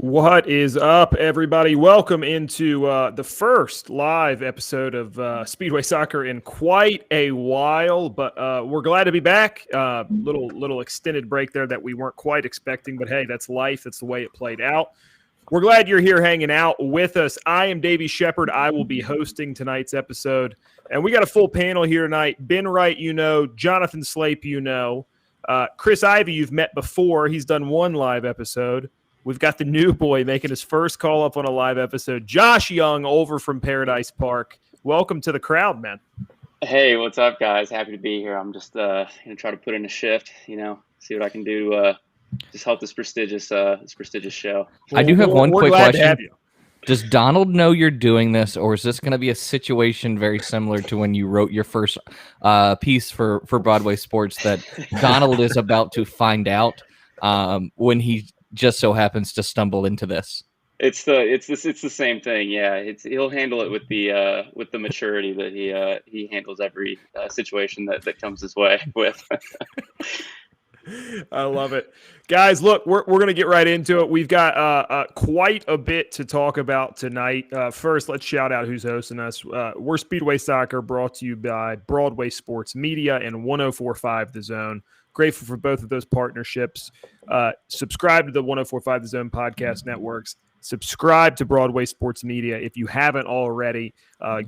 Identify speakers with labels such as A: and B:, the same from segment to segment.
A: What is up, everybody? Welcome into the first live episode of Speedway Soccer in quite a while, but we're glad to be back. Little extended break there that we weren't quite expecting, but hey, that's life. That's the way it played out. We're glad you're here hanging out with us. I am Davey Shepherd. I will be hosting tonight's episode, and we got a full panel here tonight. Ben Wright, you know, Jonathan Slape, you know, Chris Ivey, you've met before. He's done one live episode. We've got the new boy making his first call up on a live episode, Josh Young, over from Paradise Park. Welcome to the crowd, man.
B: Hey, what's up, guys? Happy to be here. I'm just going to try to put in a shift, see what I can do, just help this prestigious show.
C: I do have one quick
A: glad
C: question.
A: To have you.
C: Does Donald know you're doing this, or is this going to be a situation very similar to when you wrote your first piece for Broadway Sports that Donald is about to find out when he just so happens to stumble into this?
B: It's the same thing. Yeah, he'll handle it with the maturity that he handles every situation that comes his way with.
A: I love it. Guys, look, we're going to get right into it. We've got quite a bit to talk about tonight. First, let's shout out who's hosting us. We're Speedway Soccer, brought to you by Broadway Sports Media and 104.5 The Zone. Grateful for both of those partnerships. Subscribe to the 104.5 The Zone podcast networks. Subscribe to Broadway Sports Media if you haven't already.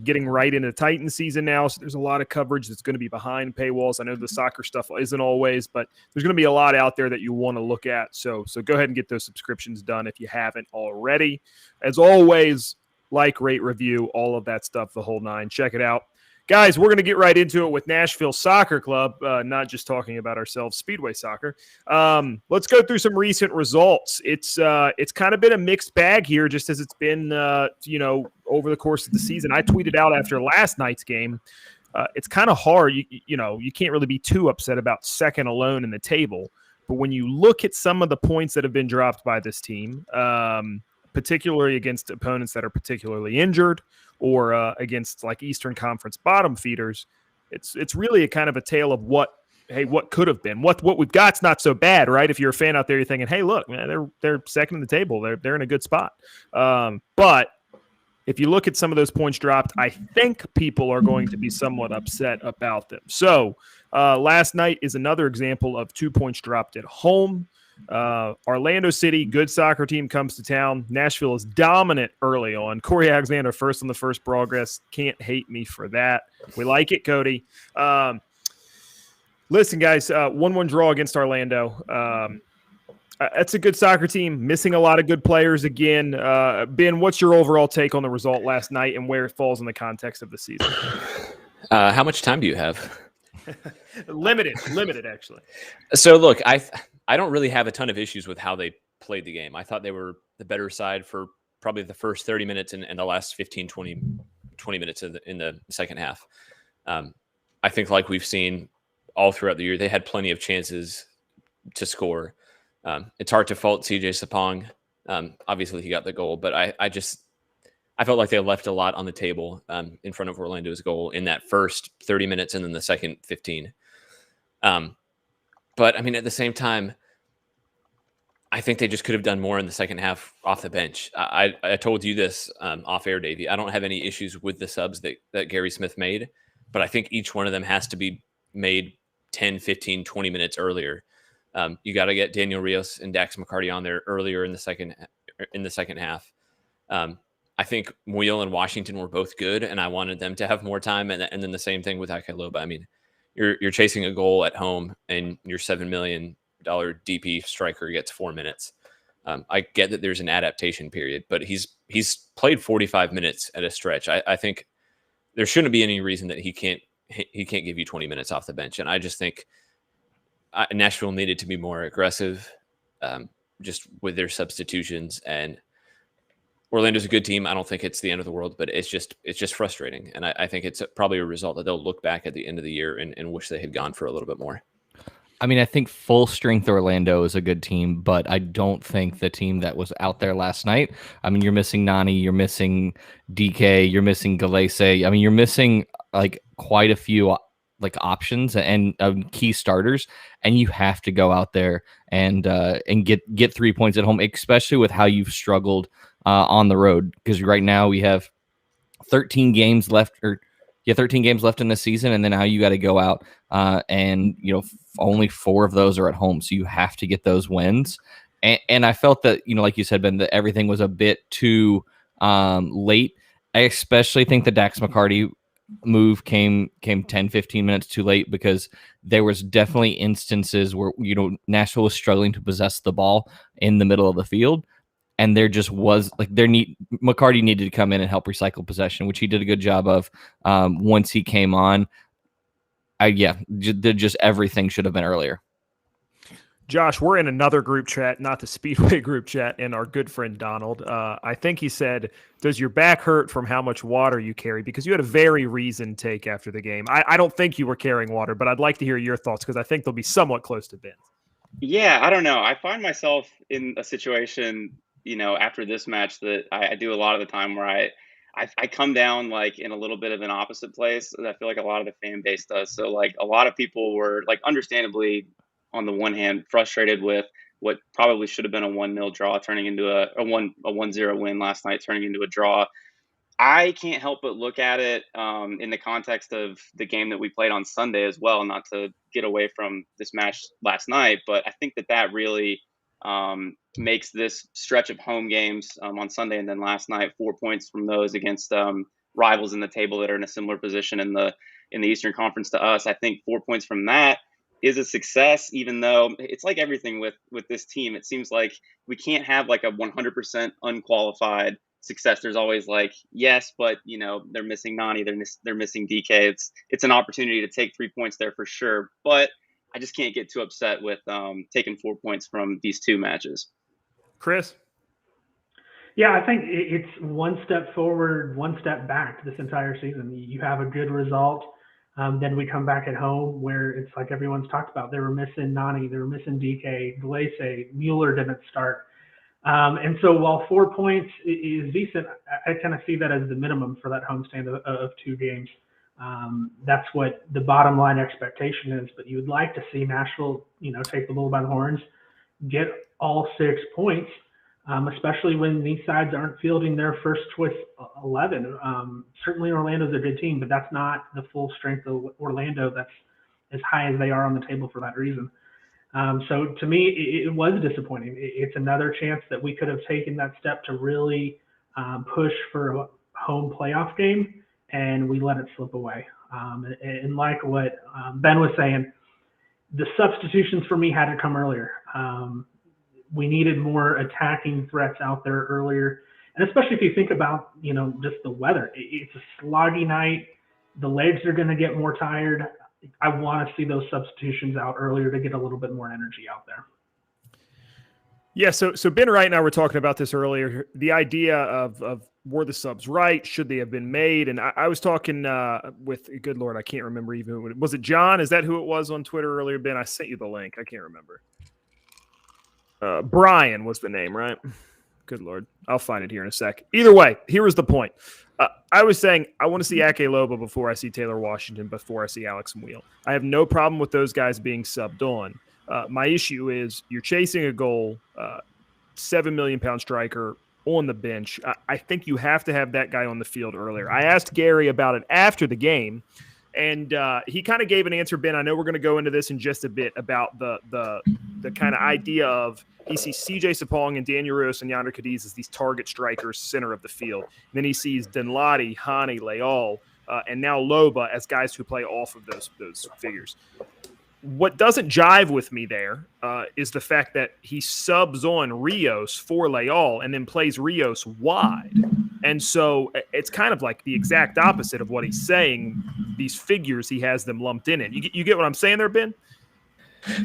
A: Getting right into Titan season now, so there's a lot of coverage that's going to be behind paywalls. I know the soccer stuff isn't always, but there's going to be a lot out there that you want to look at. So go ahead and get those subscriptions done if you haven't already. As always, like, rate, review, all of that stuff, the whole nine. Check it out. Guys, we're going to get right into it with Nashville Soccer Club, not just talking about ourselves, Speedway Soccer. Let's go through some recent results. It's kind of been a mixed bag here, just as it's been, over the course of the season. I tweeted out after last night's game, it's kind of hard. You can't really be too upset about second alone in the table. But when you look at some of the points that have been dropped by this team, particularly against opponents that are particularly injured, or against like Eastern Conference bottom feeders, it's really a kind of a tale of what could have been. What we've got's not so bad, right? If you're a fan out there, you're thinking, hey, look, man, they're second in the table. They're in a good spot. But if you look at some of those points dropped, I think people are going to be somewhat upset about them. So last night is another example of 2 points dropped at home. Orlando City, good soccer team, comes to town. Nashville is dominant early on. Corey Alexander first on the first progress. Can't hate me for that. We like it, Cody. Listen, guys, 1-1 draw against Orlando. That's a good soccer team, missing a lot of good players again. Ben, what's your overall take on the result last night and where it falls in the context of the season?
D: How much time do you have?
A: Limited, actually.
D: So, look, I don't really have a ton of issues with how they played the game. I thought they were the better side for probably the first 30 minutes and the last 15, 20 minutes in the second half. I think, like we've seen all throughout the year, they had plenty of chances to score. It's hard to fault CJ Sapong. Obviously, he got the goal, but I felt like they left a lot on the table in front of Orlando's goal in that first 30 minutes and then the second 15. But, I mean, at the same time, I think they just could have done more in the second half off the bench. I told you this off air, Davey. I don't have any issues with the subs that Gary Smith made, but I think each one of them has to be made 10, 15, 20 minutes earlier. You got to get Daniel Rios and Dax McCarty on there earlier in the second half. I think Muyl and Washington were both good, and I wanted them to have more time. And then the same thing with Akailoba. I mean, you're chasing a goal at home, and your $7 million DP striker gets 4 minutes. I get that there's an adaptation period, but he's played 45 minutes at a stretch. I think there shouldn't be any reason that he can't give you 20 minutes off the bench. And I just think Nashville needed to be more aggressive, just with their substitutions. And Orlando's a good team. I don't think it's the end of the world, but it's just frustrating. And I think it's probably a result that they'll look back at the end of the year and wish they had gone for a little bit more.
C: I mean, I think full strength Orlando is a good team, but I don't think the team that was out there last night. I mean, you're missing Nani, you're missing DK, you're missing Galese. I mean, you're missing like quite a few like options and key starters, and you have to go out there and get 3 points at home, especially with how you've struggled on the road. Because right now we have 13 games left, 13 games left in the season, and then now you got to go out and only 4 of those are at home, so you have to get those wins. And I felt that, like you said, Ben, that everything was a bit too late. I especially think the Dax McCarty move came 10, 15 minutes too late, because there was definitely instances where, Nashville was struggling to possess the ball in the middle of the field. And there just was McCarty needed to come in and help recycle possession, which he did a good job of once he came on. Just everything should have been earlier.
A: Josh, we're in another group chat, not the Speedway group chat, and our good friend Donald. I think he said, does your back hurt from how much water you carry? Because you had a very reasoned take after the game. I don't think you were carrying water, but I'd like to hear your thoughts, because I think they'll be somewhat close to Ben's.
B: Yeah, I don't know. I find myself in a situation, after this match that I do a lot of the time where I come down like in a little bit of an opposite place that I feel like a lot of the fan base does. So like a lot of people were like understandably, on the one hand, frustrated with what probably should have been a 1-0 draw turning into a 1-0 win last night, turning into a draw. I can't help but look at it in the context of the game that we played on Sunday as well, not to get away from this match last night, but I think that really makes this stretch of home games on Sunday and then last night, 4 points from those against rivals in the table that are in a similar position in the Eastern Conference to us. I think 4 points from that is a success, even though it's like everything with this team. It seems like we can't have like a 100% unqualified success. There's always like, yes, but they're missing Nani, they're missing DK. It's an opportunity to take 3 points there for sure, but I just can't get too upset with taking 4 points from these 2 matches.
A: Chris?
E: Yeah, I think it's one step forward, one step back this entire season. You have a good result. Then we come back at home where it's like everyone's talked about. They were missing Nani, they were missing DK, Glace, Mueller didn't start. And so while 4 points is decent, I kind of see that as the minimum for that homestand of 2 games. That's what the bottom line expectation is. But you would like to see Nashville, take the bull by the horns, get all 6 points, especially when these sides aren't fielding their first choice 11. Certainly Orlando's a good team, but that's not the full strength of Orlando. That's as high as they are on the table for that reason. So to me, it was disappointing. It's another chance that we could have taken that step to really push for a home playoff game, and we let it slip away. And like what Ben was saying, the substitutions for me had to come earlier. We needed more attacking threats out there earlier. And especially if you think about, just the weather. It's a sloggy night. The legs are going to get more tired. I want to see those substitutions out earlier to get a little bit more energy out there.
A: Yeah, so Ben Wright and I were talking about this earlier. The idea of were the subs right? Should they have been made? And I was talking with, good Lord, I can't remember even. Was it John? Is that who it was on Twitter earlier, Ben? I sent you the link. I can't remember. Brian was the name, right? Good Lord. I'll find it here in a sec. Either way, here was the point. I was saying I want to see Ake Loba before I see Taylor Washington, before I see Alex Wheel. I have no problem with those guys being subbed on. My issue is you're chasing a goal, 7 million pound striker on the bench. I think you have to have that guy on the field earlier. I asked Gary about it after the game, and he kind of gave an answer, Ben. I know we're going to go into this in just a bit about the kind of idea of he sees CJ Sapong and Daniel Rios and Yonder Cadiz as these target strikers, center of the field. And then he sees Dinladi, Hani, Leal, and now Loba as guys who play off of those figures. What doesn't jive with me there is the fact that he subs on Rios for Leal and then plays Rios wide. And so it's kind of like the exact opposite of what he's saying. These figures, he has them lumped in. You get what I'm saying there, Ben?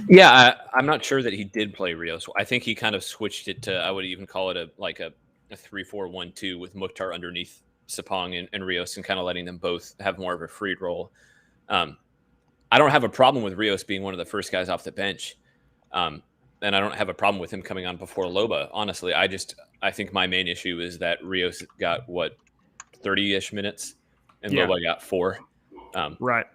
D: Yeah, I'm not sure that he did play Rios. I think he kind of switched it to, I would even call it a 3-4-1-2 with Mukhtar underneath Sapong and Rios, and kind of letting them both have more of a free role. I don't have a problem with Rios being one of the first guys off the bench. And I don't have a problem with him coming on before Loba. Honestly, I think my main issue is that Rios got 30-ish minutes and
A: Yeah.
D: Loba got 4.
A: Right.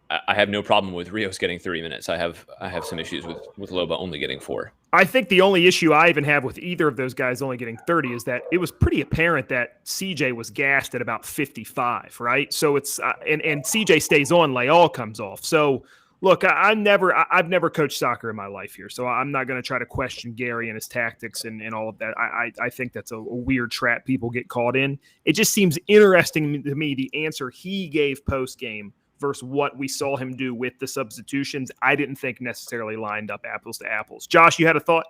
D: I have no problem with Rios getting 30 minutes. I have some issues with Loba only getting 4.
A: I think the only issue I even have with either of those guys only getting 30 is that it was pretty apparent that CJ was gassed at about 55, right? So it's and CJ stays on, Leal comes off. So look, I've never coached soccer in my life here, so I'm not going to try to question Gary and his tactics and all of that. I think that's a weird trap people get caught in. It just seems interesting to me the answer he gave post game versus what we saw him do with the substitutions. I didn't think necessarily lined up apples to apples. Josh, you had a thought?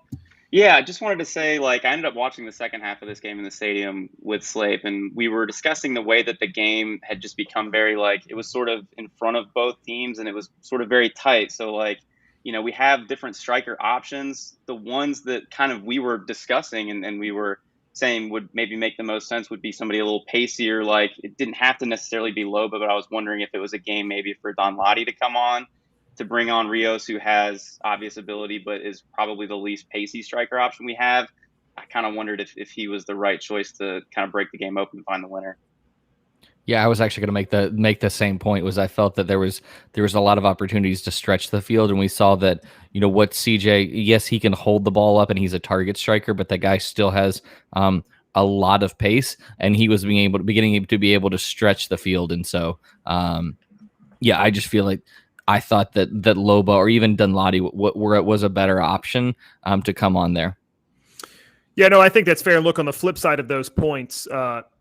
B: Yeah, I just wanted to say, I ended up watching the second half of this game in the stadium with Slape, and we were discussing the way that the game had just become very, it was sort of in front of both teams, and it was sort of very tight. So, we have different striker options. The ones that kind of we were discussing and we were saying would maybe make the most sense would be somebody a little pacier. It didn't have to necessarily be Loba, but I was wondering if it was a game maybe for Don Lottie to come on, to bring on Rios, who has obvious ability, but is probably the least pacey striker option we have. I kind of wondered if he was the right choice to kind of break the game open and find the winner.
C: Yeah, I was actually going to make the same point. Was I felt that there was a lot of opportunities to stretch the field, and we saw that what CJ. Yes, he can hold the ball up, and he's a target striker, but the guy still has a lot of pace, and he was beginning to be able to stretch the field, and so yeah, I just feel like I thought that Loba or even Dunladi was a better option to come on there.
A: Yeah, no, I think that's fair. Look, on the flip side of those points,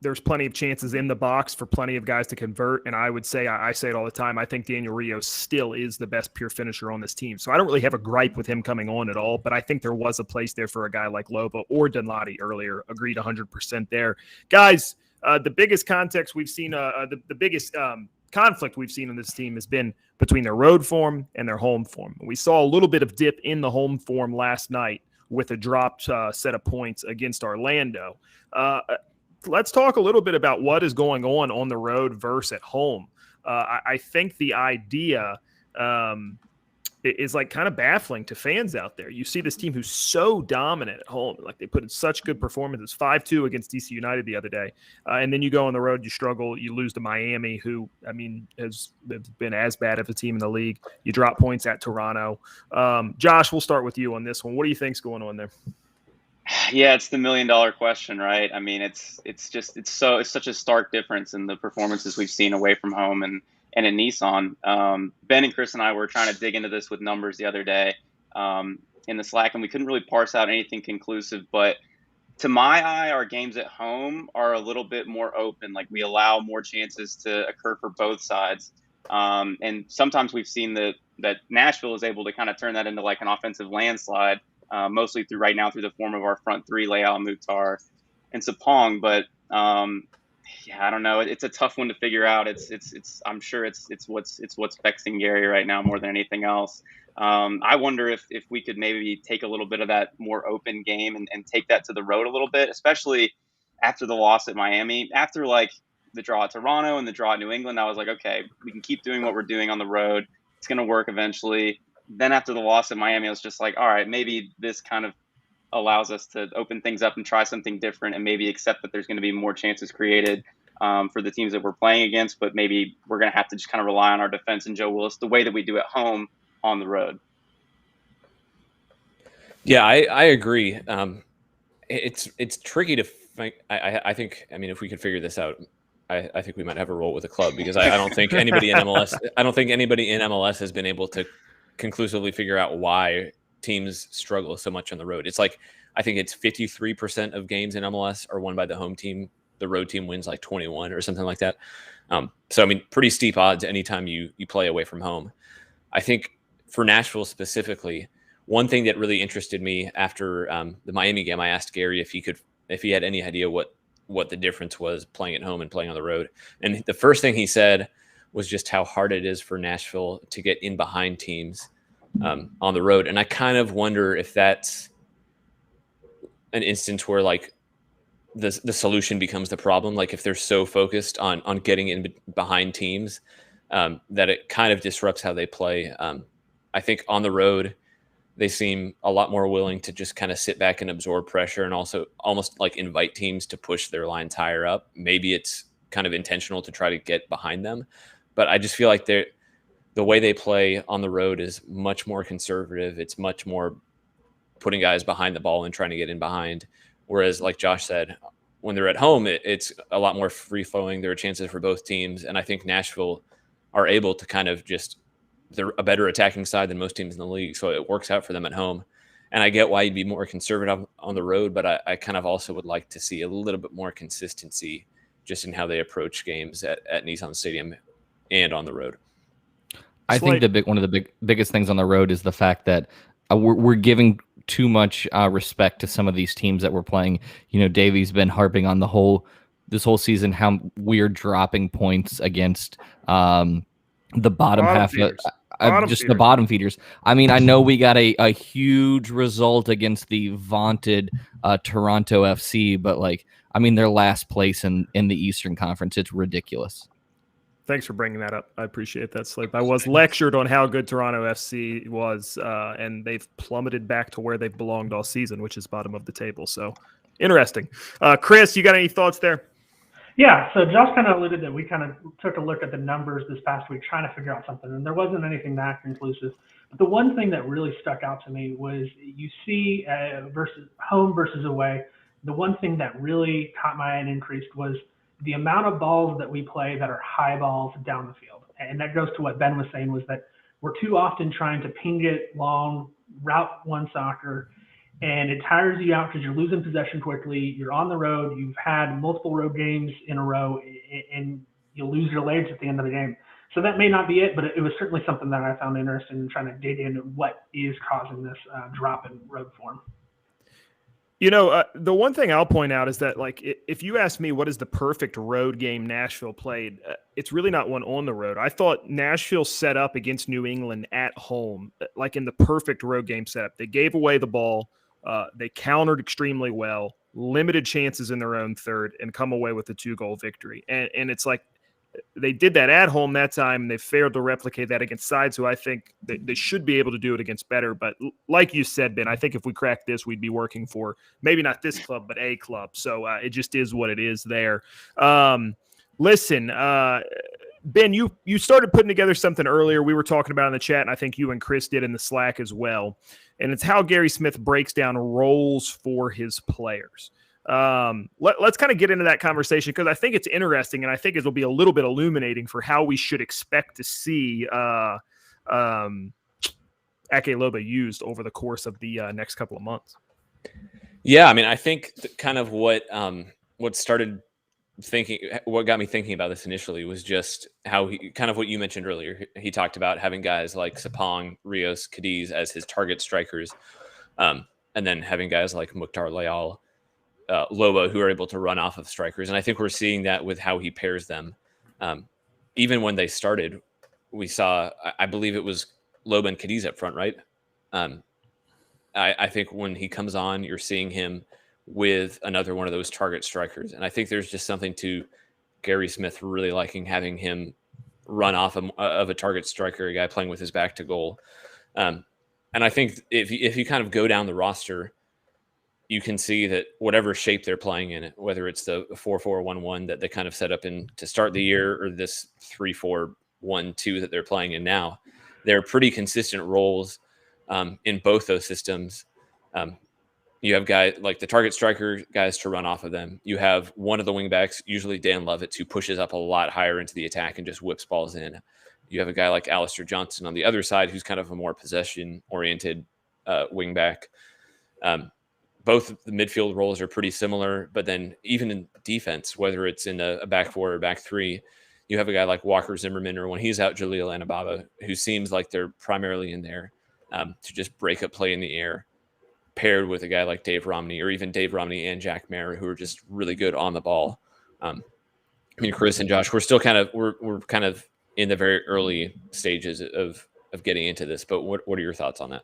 A: there's plenty of chances in the box for plenty of guys to convert. And I would say, I say it all the time, I think Daniel Rios still is the best pure finisher on this team. So I don't really have a gripe with him coming on at all, but I think there was a place there for a guy like Loba or Dunladi earlier. Agreed 100% there. Guys, the biggest context we've seen, the biggest conflict we've seen in this team has been between their road form and their home form. We saw a little bit of dip in the home form last night with a dropped set of points against Orlando. Let's talk a little bit about what is going on the road versus at home. I think the idea is kind of baffling to fans out there. You see this team who's so dominant at home, they put in such good performances, 5-2 against DC United the other day. And then you go on the road, you struggle, you lose to Miami, who, has been as bad of a team in the league. You drop points at Toronto. Josh, we'll start with you on this one. What do you think's going on there?
B: Yeah, it's the $1 million question, right? It's such a stark difference in the performances we've seen away from home and in Nissan. Ben and Chris and I were trying to dig into this with numbers the other day in the Slack, and we couldn't really parse out anything conclusive. But to my eye, our games at home are a little bit more open. We allow more chances to occur for both sides. And sometimes we've seen that Nashville is able to kind of turn that into an offensive landslide, mostly through the form of our front three, Leal, Mukhtar, and Sapong. But yeah, I don't know. It's a tough one to figure out. I'm sure it's what's vexing Gary right now more than anything else. I wonder if we could maybe take a little bit of that more open game and take that to the road a little bit, especially after the loss at Miami. After the draw at Toronto and the draw at New England, I was like, okay, we can keep doing what we're doing on the road. It's going to work eventually. Then after the loss at Miami, I was just like, all right, maybe this kind of allows us to open things up and try something different and maybe accept that there's going to be more chances created for the teams that we're playing against, but maybe we're going to have to just kind of rely on our defense and Joe Willis the way that we do at home on the road.
D: Yeah, I agree. It's tricky to think. I think, if we could figure this out, I think we might have a role with the club, because I don't think anybody in MLS has been able to conclusively figure out why teams struggle so much on the road. It's I think it's 53% of games in MLS are won by the home team. The road team wins 21 or something like that. So pretty steep odds anytime you play away from home. I think for Nashville specifically, one thing that really interested me after the Miami game, I asked Gary if he had any idea what the difference was playing at home and playing on the road. And the first thing he said was just how hard it is for Nashville to get in behind teams on the road. And I kind of wonder if that's an instance where the solution becomes the problem. If they're so focused on getting in behind teams that it kind of disrupts how they play. I think on the road, they seem a lot more willing to just kind of sit back and absorb pressure, and also almost invite teams to push their lines higher up. Maybe it's kind of intentional to try to get behind them, but I just feel like the way they play on the road is much more conservative. It's much more putting guys behind the ball and trying to get in behind. Whereas, like Josh said, when they're at home, it's a lot more free flowing. There are chances for both teams. And I think Nashville are able to kind of they're a better attacking side than most teams in the league. So it works out for them at home. And I get why you'd be more conservative on the road, but I kind of also would like to see a little bit more consistency just in how they approach games at Nissan Stadium and on the road.
C: I think one of the biggest things on the road is the fact that we're giving too much respect to some of these teams that we're playing. You know, Davey's been harping on this whole season how we're dropping points against the bottom half
A: feeders.
C: The bottom feeders. I mean, I know we got a huge result against the vaunted Toronto FC, but they're last place in the Eastern Conference. It's ridiculous.
A: Thanks for bringing that up. I appreciate that, Slape. I was lectured on how good Toronto FC was, and they've plummeted back to where they've belonged all season, which is bottom of the table. So interesting. Chris, you got any thoughts there?
E: Yeah, so Josh kind of alluded that we kind of took a look at the numbers this past week trying to figure out something, and there wasn't anything that conclusive. But the one thing that really stuck out to me was you see versus home versus away, the one thing that really caught my eye and increased was the amount of balls that we play that are high balls down the field. And that goes to what Ben was saying, was that we're too often trying to ping it long, route one soccer, and it tires you out because you're losing possession quickly. You're on the road. You've had multiple road games in a row, and you lose your legs at the end of the game. So that may not be it, but it was certainly something that I found interesting in trying to dig into what is causing this drop in road form.
A: You know, the one thing I'll point out is that, if you ask me what is the perfect road game Nashville played, it's really not one on the road. I thought Nashville set up against New England at home, in the perfect road game setup. They gave away the ball. They countered extremely well, limited chances in their own third, and come away with a 2-goal victory. And it's like they did that at home that time, and they failed to replicate that against sides who I think they should be able to do it against better. But like you said, Ben, I think if we cracked this, we'd be working for maybe not this club, but a club. So it just is what it is there. Listen, Ben, you started putting together something earlier we were talking about in the chat, and I think you and Chris did in the Slack as well. And it's how Gary Smith breaks down roles for his players. Let's kind of get into that conversation because I think it's interesting, and I think it'll be a little bit illuminating for how we should expect to see Ake Loba used over the course of the next couple of months.
D: Yeah, I mean, I think kind of what got me thinking about this initially was just how kind of what you mentioned earlier. He talked about having guys like Sapong, Rios, Cadiz as his target strikers, and then having guys like Mukhtar Layal, Loba, who are able to run off of strikers. And I think we're seeing that with how he pairs them. Even when they started, we saw, I believe it was Loba and Cadiz up front, right? I think when he comes on, you're seeing him with another one of those target strikers. And I think there's just something to Gary Smith really liking having him run off of a target striker, a guy playing with his back to goal. And I think if you kind of go down the roster, you can see that whatever shape they're playing in, whether it's the 4-4-1-1 that they kind of set up in to start the year or this 3-4-1-2 that they're playing in now, they're pretty consistent roles in both those systems. You have guys like the target striker guys to run off of them. You have one of the wingbacks, usually Dan Lovitz, who pushes up a lot higher into the attack and just whips balls in. You have a guy like Alistair Johnson on the other side, who's kind of a more possession-oriented wingback. Both the midfield roles are pretty similar, but then even in defense, whether it's in a back four or back three, you have a guy like Walker Zimmerman, or when he's out, Jalil Anababa, who seems like they're primarily in there to just break up play in the air, paired with a guy like Dave Romney, or even Dave Romney and Jack Mayer, who are just really good on the ball. I mean, Chris and Josh, we're still kind of in the very early stages of getting into this, but what are your thoughts on that?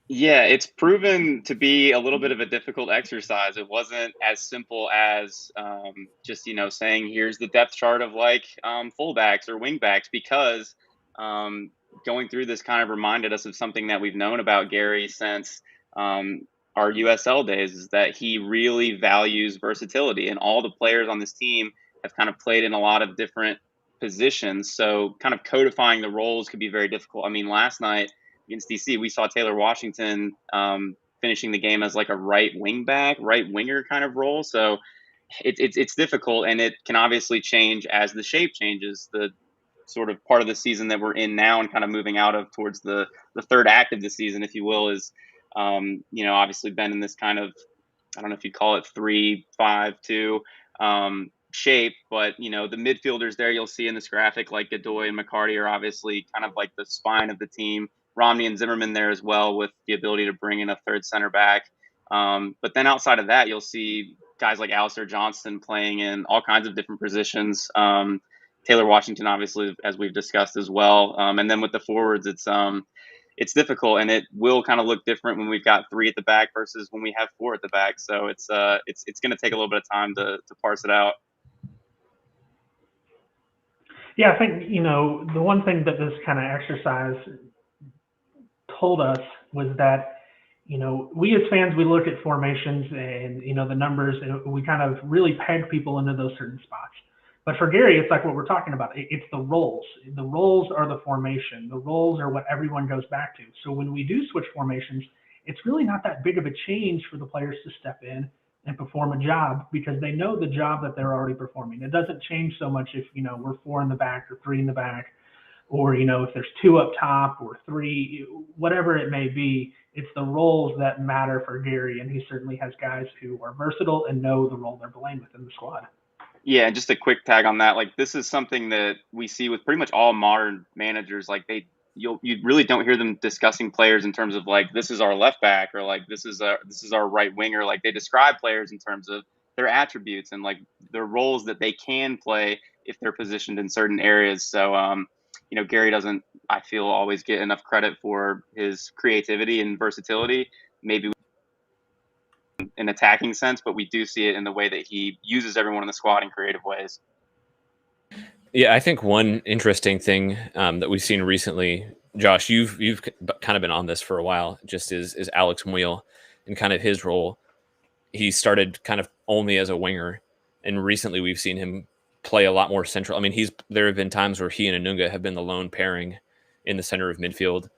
B: Yeah, it's proven to be a little bit of a difficult exercise. It wasn't as simple as just, saying here's the depth chart of fullbacks or wingbacks, because going through this kind of reminded us of something that we've known about Gary since our USL days, is that he really values versatility, and all the players on this team have kind of played in a lot of different positions. So kind of codifying the roles could be very difficult. I mean, last night against DC, we saw Taylor Washington finishing the game as like a right winger kind of role. So it's difficult, and it can obviously change as the shape changes. The sort of part of the season that we're in now and kind of moving out of towards the third act of the season, if you will, is obviously been in this kind of, I don't know if you call it 3-5-2 shape, but the midfielders there you'll see in this graphic, like Godoy and McCarty, are obviously kind of like the spine of the team. Romney and Zimmerman there as well, with the ability to bring in a third center back. But then outside of that, you'll see guys like Alistair Johnston playing in all kinds of different positions. Taylor Washington, obviously, as we've discussed as well. And then with the forwards, it's difficult, and it will kind of look different when we've got 3 at the back versus when we have 4 at the back. So it's going to take a little bit of time to parse it out.
E: Yeah, I think, the one thing that this kind of exercise told us was that, we as fans, we look at formations and, the numbers, and we kind of really peg people into those certain spots. But for Gary, it's like what we're talking about. It's the roles. The roles are the formation. The roles are what everyone goes back to. So when we do switch formations, it's really not that big of a change for the players to step in and perform a job, because they know the job that they're already performing. It doesn't change so much if, we're 4 in the back or 3 in the back, or, if there's 2 up top or 3, whatever it may be. It's the roles that matter for Gary, and he certainly has guys who are versatile and know the role they're playing within the squad.
B: Yeah, and just a quick tag on that. Like, this is something that we see with pretty much all modern managers. Like, you really don't hear them discussing players in terms of like, this is our left back, or like this is our right winger. Like, they describe players in terms of their attributes and like their roles that they can play if they're positioned in certain areas. So Gary doesn't, I feel, always get enough credit for his creativity and versatility. Maybe in attacking sense, but we do see it in the way that he uses everyone in the squad in creative ways.
D: Yeah, I think one interesting thing that we've seen recently, Josh, you've kind of been on this for a while, just is Alex Muyl and kind of his role. He started kind of only as a winger, and recently we've seen him play a lot more central. I mean, there have been times where he and Anunga have been the lone pairing in the center of midfield.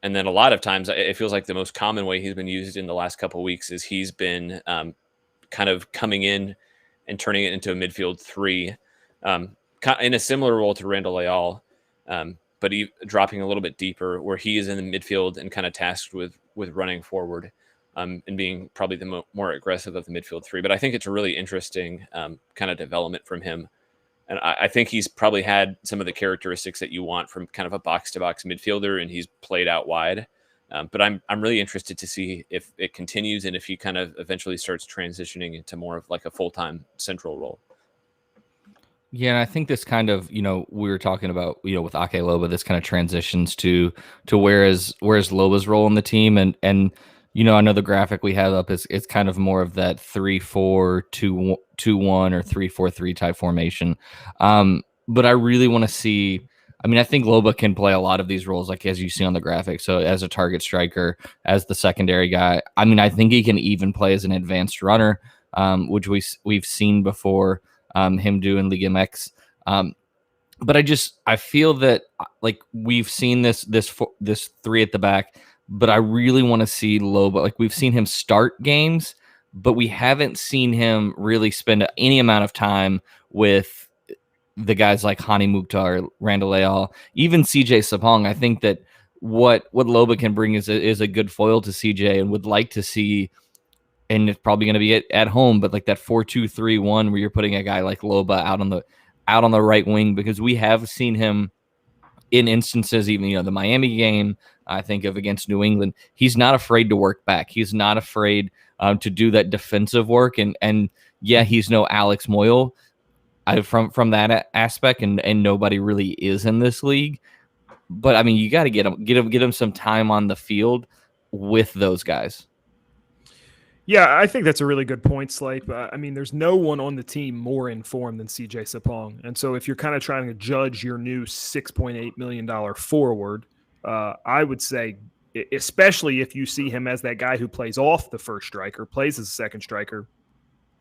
D: And then a lot of times it feels like the most common way he's been used in the last couple of weeks is he's been kind of coming in and turning it into a midfield 3 in a similar role to Randall Leal, but he dropping a little bit deeper, where he is in the midfield and kind of tasked with running forward and being probably the more aggressive of the midfield 3. But I think it's a really interesting kind of development from him. And I think he's probably had some of the characteristics that you want from kind of a box-to-box midfielder, and he's played out wide. But I'm really interested to see if it continues and if he kind of eventually starts transitioning into more of like a full-time central role.
C: Yeah, and I think this kind of, we were talking about, with Ake Loba, this kind of transitions to whereas Loba's role in the team, and I know the graphic we have up is kind of more of that 3-4-2-1 or 3-4-3 type formation. But I really want to see. I mean, I think Loba can play a lot of these roles, like as you see on the graphic. So as a target striker, as the secondary guy. I mean, I think he can even play as an advanced runner, which we've seen before him do in Liga MX. But I feel that like we've seen this 3 at the back. But I really want to see Loba. Like, we've seen him start games, but we haven't seen him really spend any amount of time with the guys like Hani Mukhtar, Randall Leal, even CJ Sapong. I think that what Loba can bring is a good foil to CJ, and would like to see, and it's probably going to be at home, but like that 4-2-3-1 where you're putting a guy like Loba out on the right wing, because we have seen him in instances, even the Miami game, I think of against New England, he's not afraid to work back. He's not afraid to do that defensive work. And yeah, he's no Alex Muyl from that aspect, and nobody really is in this league. But I mean, you got to get him some time on the field with those guys.
A: Yeah, I think that's a really good point, Slape. I mean, there's no one on the team more in form than CJ Sapong. And so if you're kind of trying to judge your new $6.8 million forward, I would say, especially if you see him as that guy who plays off the first striker, plays as a second striker,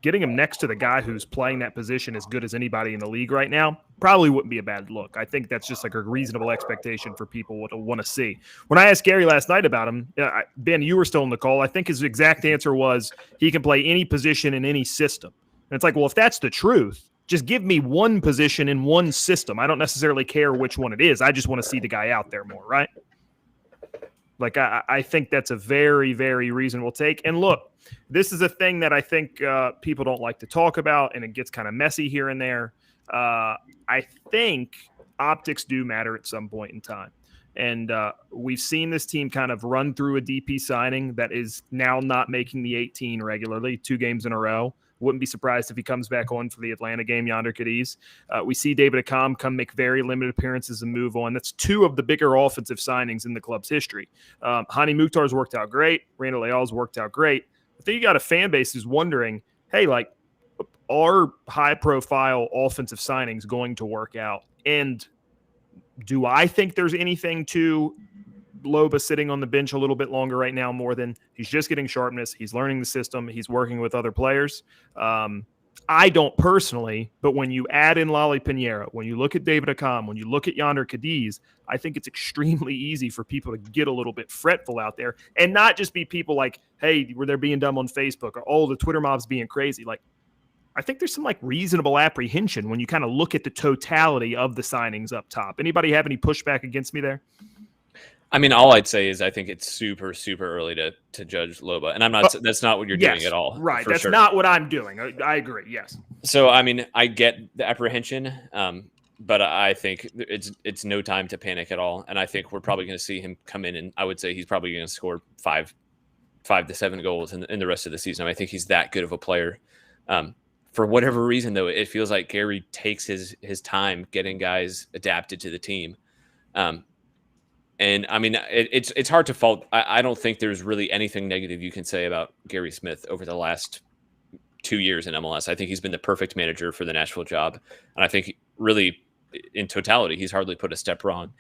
A: getting him next to the guy who's playing that position as good as anybody in the league right now probably wouldn't be a bad look. I think that's just like a reasonable expectation for people to want to see. When I asked Gary last night about him, Ben, you were still in the call. I think his exact answer was he can play any position in any system. And it's like, well, if that's the truth, just give me one position in one system. I don't necessarily care which one it is. I just want to see the guy out there more, right? Like, I think that's a very, very reasonable take. And look, this is a thing that I think people don't like to talk about, and it gets kind of messy here and there. I think optics do matter at some point in time. And we've seen this team kind of run through a DP signing that is now not making the 18 regularly, 2 games in a row. Wouldn't be surprised if he comes back on for the Atlanta game, Yonder Cadiz. We see David Accam come make very limited appearances and move on. That's 2 of the bigger offensive signings in the club's history. Hani Mukhtar's worked out great. Randall Leal's worked out great. I think you got a fan base who's wondering, hey, like, are high-profile offensive signings going to work out? And do I think there's anything to Loba sitting on the bench a little bit longer right now, more than he's just getting sharpness, he's learning the system, he's working with other players? I don't personally, but when you add in Lolly Pinheiro, when you look at David Accam, when you look at Yonder Cadiz, I think it's extremely easy for people to get a little bit fretful out there, and not just be people like, hey, were they being dumb on Facebook, or oh, the Twitter mob's being crazy. Like, I think there's some like reasonable apprehension when you kind of look at the totality of the signings up top. Anybody have any pushback against me there?
D: I mean, all I'd say is I think it's super, super early to judge Loba. And I'm not, that's not what you're doing at all.
A: Right. That's not what I'm doing. I agree. Yes.
D: So, I mean, I get the apprehension, but I think it's no time to panic at all. And I think we're probably going to see him come in, and I would say he's probably going to score 5 to 7 goals in the rest of the season. I mean, I think he's that good of a player. For whatever reason, though, it feels like Gary takes his time getting guys adapted to the team. And I mean, it's hard to fault. I don't think there's really anything negative you can say about Gary Smith over the last 2 years in MLS. I think he's been the perfect manager for the Nashville job. And I think really in totality, he's hardly put a step wrong.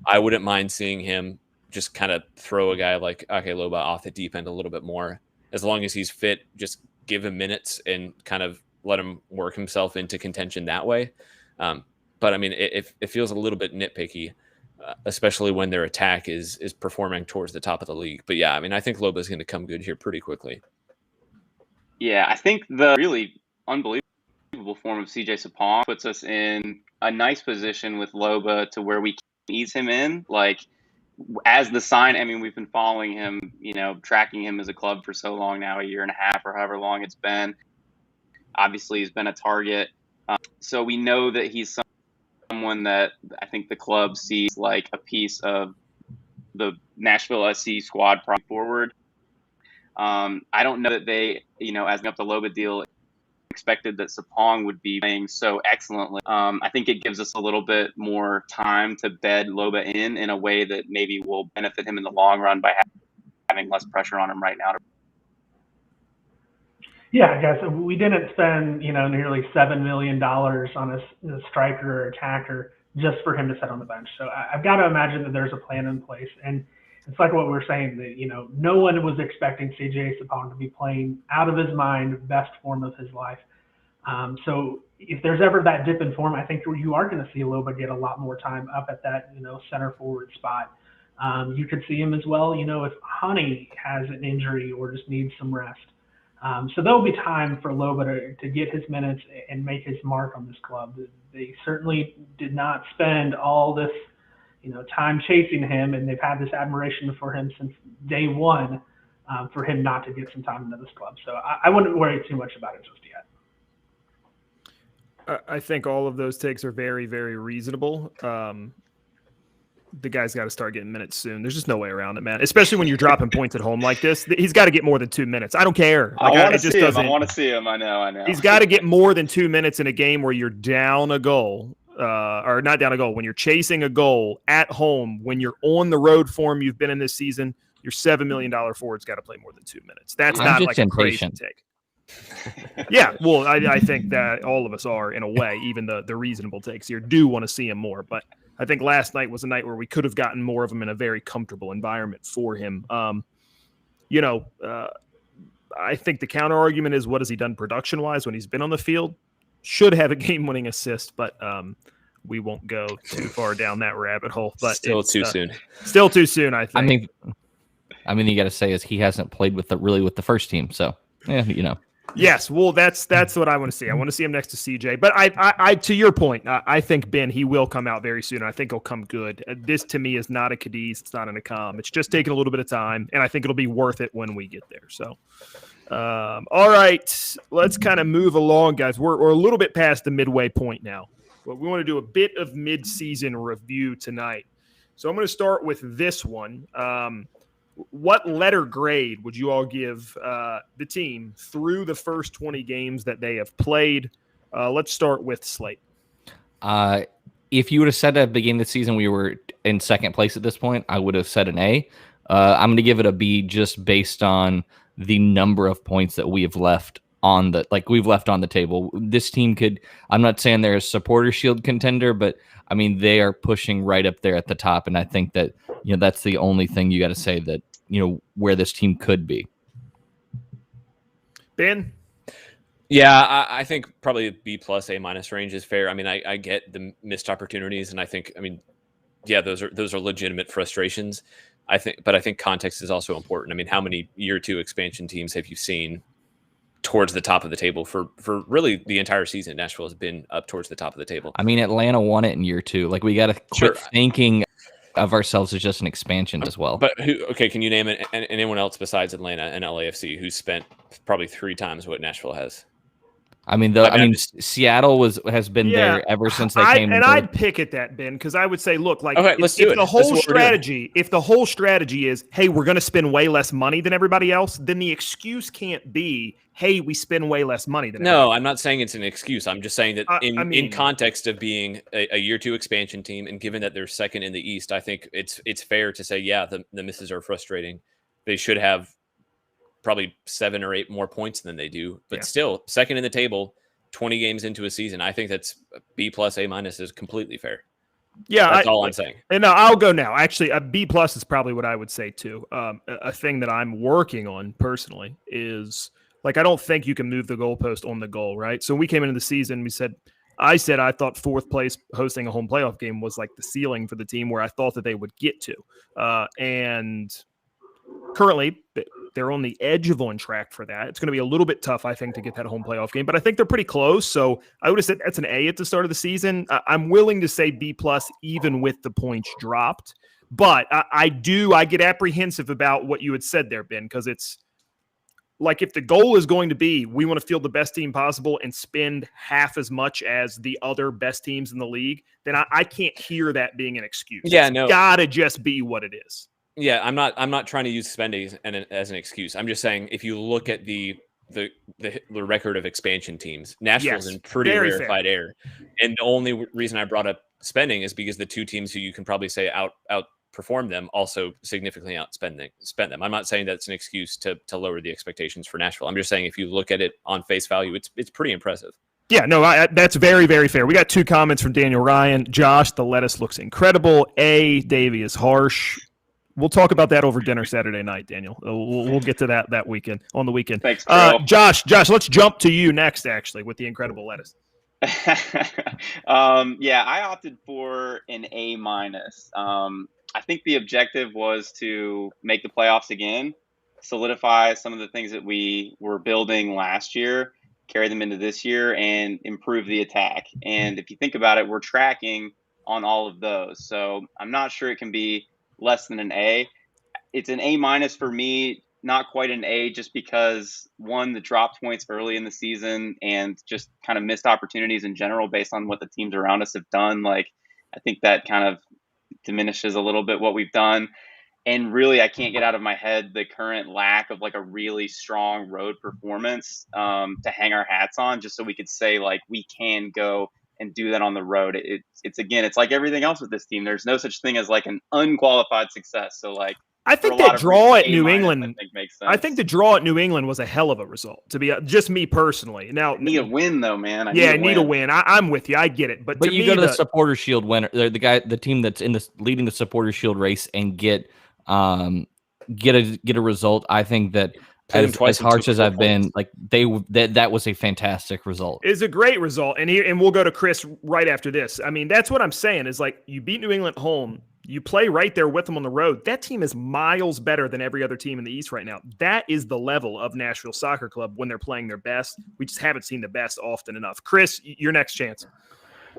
D: I wouldn't mind seeing him just kind of throw a guy like Ake Loba off the deep end a little bit more. As long as he's fit, just give him minutes and kind of let him work himself into contention that way. But I mean, it feels a little bit nitpicky, especially when their attack is performing towards the top of the league. But yeah, I mean, I think Loba is going to come good here pretty quickly.
B: Yeah, I think the really unbelievable form of CJ Sapong puts us in a nice position with Loba to where we can ease him in. Like, as the sign, I mean, we've been following him, tracking him as a club for so long now, 1.5 years or however long it's been. Obviously, he's been a target. So we know that he's someone that I think the club sees like a piece of the Nashville SC squad forward. I don't know that they, as up the Loba deal, expected that Sapong would be playing so excellently. I think it gives us a little bit more time to bed Loba in a way that maybe will benefit him in the long run by having less pressure on him right now.
E: Yeah, guys, we didn't spend, nearly $7 million on a striker or attacker just for him to sit on the bench. So I've got to imagine that there's a plan in place. And it's like what we're saying, that, no one was expecting CJ Sapong to be playing out of his mind, best form of his life. So if there's ever that dip in form, I think you are going to see Loba get a lot more time up at that, center forward spot. You could see him as well, if Hani has an injury or just needs some rest. So there'll be time for Loba to get his minutes and make his mark on this club. They certainly did not spend all this, time chasing him, and they've had this admiration for him since day one, for him not to get some time into this club. So I wouldn't worry too much about it just yet.
A: I think all of those takes are very, very reasonable. The guy's got to start getting minutes soon. There's just no way around it, man. Especially when you're dropping points at home like this. He's got to get more than 2 minutes. I don't care.
B: I want to see him. I want to see him. I know.
A: He's got to get more than 2 minutes in a game where you're down a goal, or not down a goal. When you're chasing a goal at home, when you're on the road form you've been in this season, your $7 million forward's got to play more than 2 minutes. That's not like a crazy take. Yeah, well, I think that all of us are in a way, even the reasonable takes here do want to see him more, but I think last night was a night where we could have gotten more of him in a very comfortable environment for him. I think the counter argument is, what has he done production wise when he's been on the field? Should have a game-winning assist, but we won't go too far down that rabbit hole. But
D: still too soon.
A: Still too soon, I think.
C: I mean, you got to say is he hasn't played with the first team, so yeah.
A: Yes, well, that's what I want to see. I want to see him next to CJ. But I to your point, I think, Ben, he will come out very soon. I think he'll come good. This, to me, is not a Cadiz. It's not an Akam. It's just taking a little bit of time, and I think it'll be worth it when we get there. So, all right, let's kind of move along, guys. We're a little bit past the midway point now, but we want to do a bit of mid-season review tonight. So I'm going to start with this one. What letter grade would you all give the team through the first 20 games that they have played? Let's start with Slape.
C: If you would have said at the beginning of the season we were in second place at this point, I would have said an A. I'm going to give it a B just based on the number of points that we have left on the table. This team could, I'm not saying they're a supporter shield contender, but I mean, they are pushing right up there at the top. And I think that, that's the only thing you got to say that, where this team could be.
A: Ben?
D: Yeah, I think probably B plus A minus range is fair. I mean, I get the missed opportunities, and I think, those are legitimate frustrations. I think context is also important. I mean, how many year two expansion teams have you seen towards the top of the table for really the entire season? Nashville has been up towards the top of the table.
C: I mean, Atlanta won it in year two. Like, we got to quit thinking of ourselves as just an expansion as well.
D: But can you name anyone else besides Atlanta and LAFC who's spent probably 3 times what Nashville has?
C: I mean, Seattle has been there ever since they came.
A: And I'd pick at that, Ben, because I would say, look, like,
D: okay, if the
A: whole strategy is, hey, we're going to spend way less money than everybody else, then the excuse can't be, hey, we spend way less money than everybody else.
D: I'm not saying it's an excuse. I'm just saying that in context of being a year two expansion team, and given that they're second in the East, I think it's fair to say, yeah, the misses are frustrating. They should have probably 7 or 8 more points than they do, but still second in the table, 20 games into a season. I think that's B plus A minus is completely fair.
A: Yeah,
D: that's all I'm saying.
A: And I'll go now. Actually, a B plus is probably what I would say too. A thing that I'm working on personally is, like, I don't think you can move the goalpost on the goal, right? So we came into the season, I said I thought 4th place hosting a home playoff game was like the ceiling for the team where I thought that they would get to. And currently, they're on the edge of on track for that. It's going to be a little bit tough, I think, to get that home playoff game, but I think they're pretty close. So I would have said that's an A at the start of the season. I'm willing to say B plus, even with the points dropped. But I get apprehensive about what you had said there, Ben, because it's like, if the goal is going to be, we want to field the best team possible and spend half as much as the other best teams in the league, then I can't hear that being an excuse.
D: Yeah,
A: it's gotta just be what it is.
D: Yeah, I'm not trying to use spending as an excuse. I'm just saying, if you look at the record of expansion teams, Nashville's in pretty rarefied air. And the only reason I brought up spending is because the 2 teams who you can probably say outperform them also significantly spend them. I'm not saying that's an excuse to lower the expectations for Nashville. I'm just saying, if you look at it on face value, it's pretty impressive.
A: Yeah, no, that's very, very fair. We got 2 comments from Daniel Ryan. Josh, the lettuce looks incredible. Davey is harsh. We'll talk about that over dinner Saturday night, Daniel. We'll get to that weekend, on the weekend.
B: Thanks, bro.
A: Josh, let's jump to you next, actually, with the incredible lettuce.
B: I opted for an A minus. I think the objective was to make the playoffs again, solidify some of the things that we were building last year, carry them into this year, and improve the attack. And if you think about it, we're tracking on all of those. So I'm not sure it can be less than an A. It's an A minus for me, not quite an A, just because, one, the drop points early in the season and just kind of missed opportunities in general based on what the teams around us have done. Like, I think that kind of diminishes a little bit what we've done. And really, I can't get out of my head the current lack of like a really strong road performance to hang our hats on, just so we could say, like, we can go and do that on the road. It's like everything else with this team. There's no such thing as like an unqualified success. So, like,
A: I think that draw at New England,
B: I
A: think the draw at New England was a hell of a result, to be just me personally. Now,
B: need a win though, man.
A: I need a win. I'm with you. I get it. But
C: you go to the Supporter Shield winner, the team that's leading the Supporter Shield race, and get a result. I think that
D: Played him twice
C: as
D: and
C: harsh
D: took
C: as
D: 4
C: I've been,
D: points.
C: like that was a fantastic result.
A: It's a great result. And we'll go to Chris right after this. I mean, that's what I'm saying is like you beat New England at home. You play right there with them on the road. That team is miles better than every other team in the East right now. That is the level of Nashville Soccer Club when they're playing their best. We just haven't seen the best often enough. Chris, your next chance.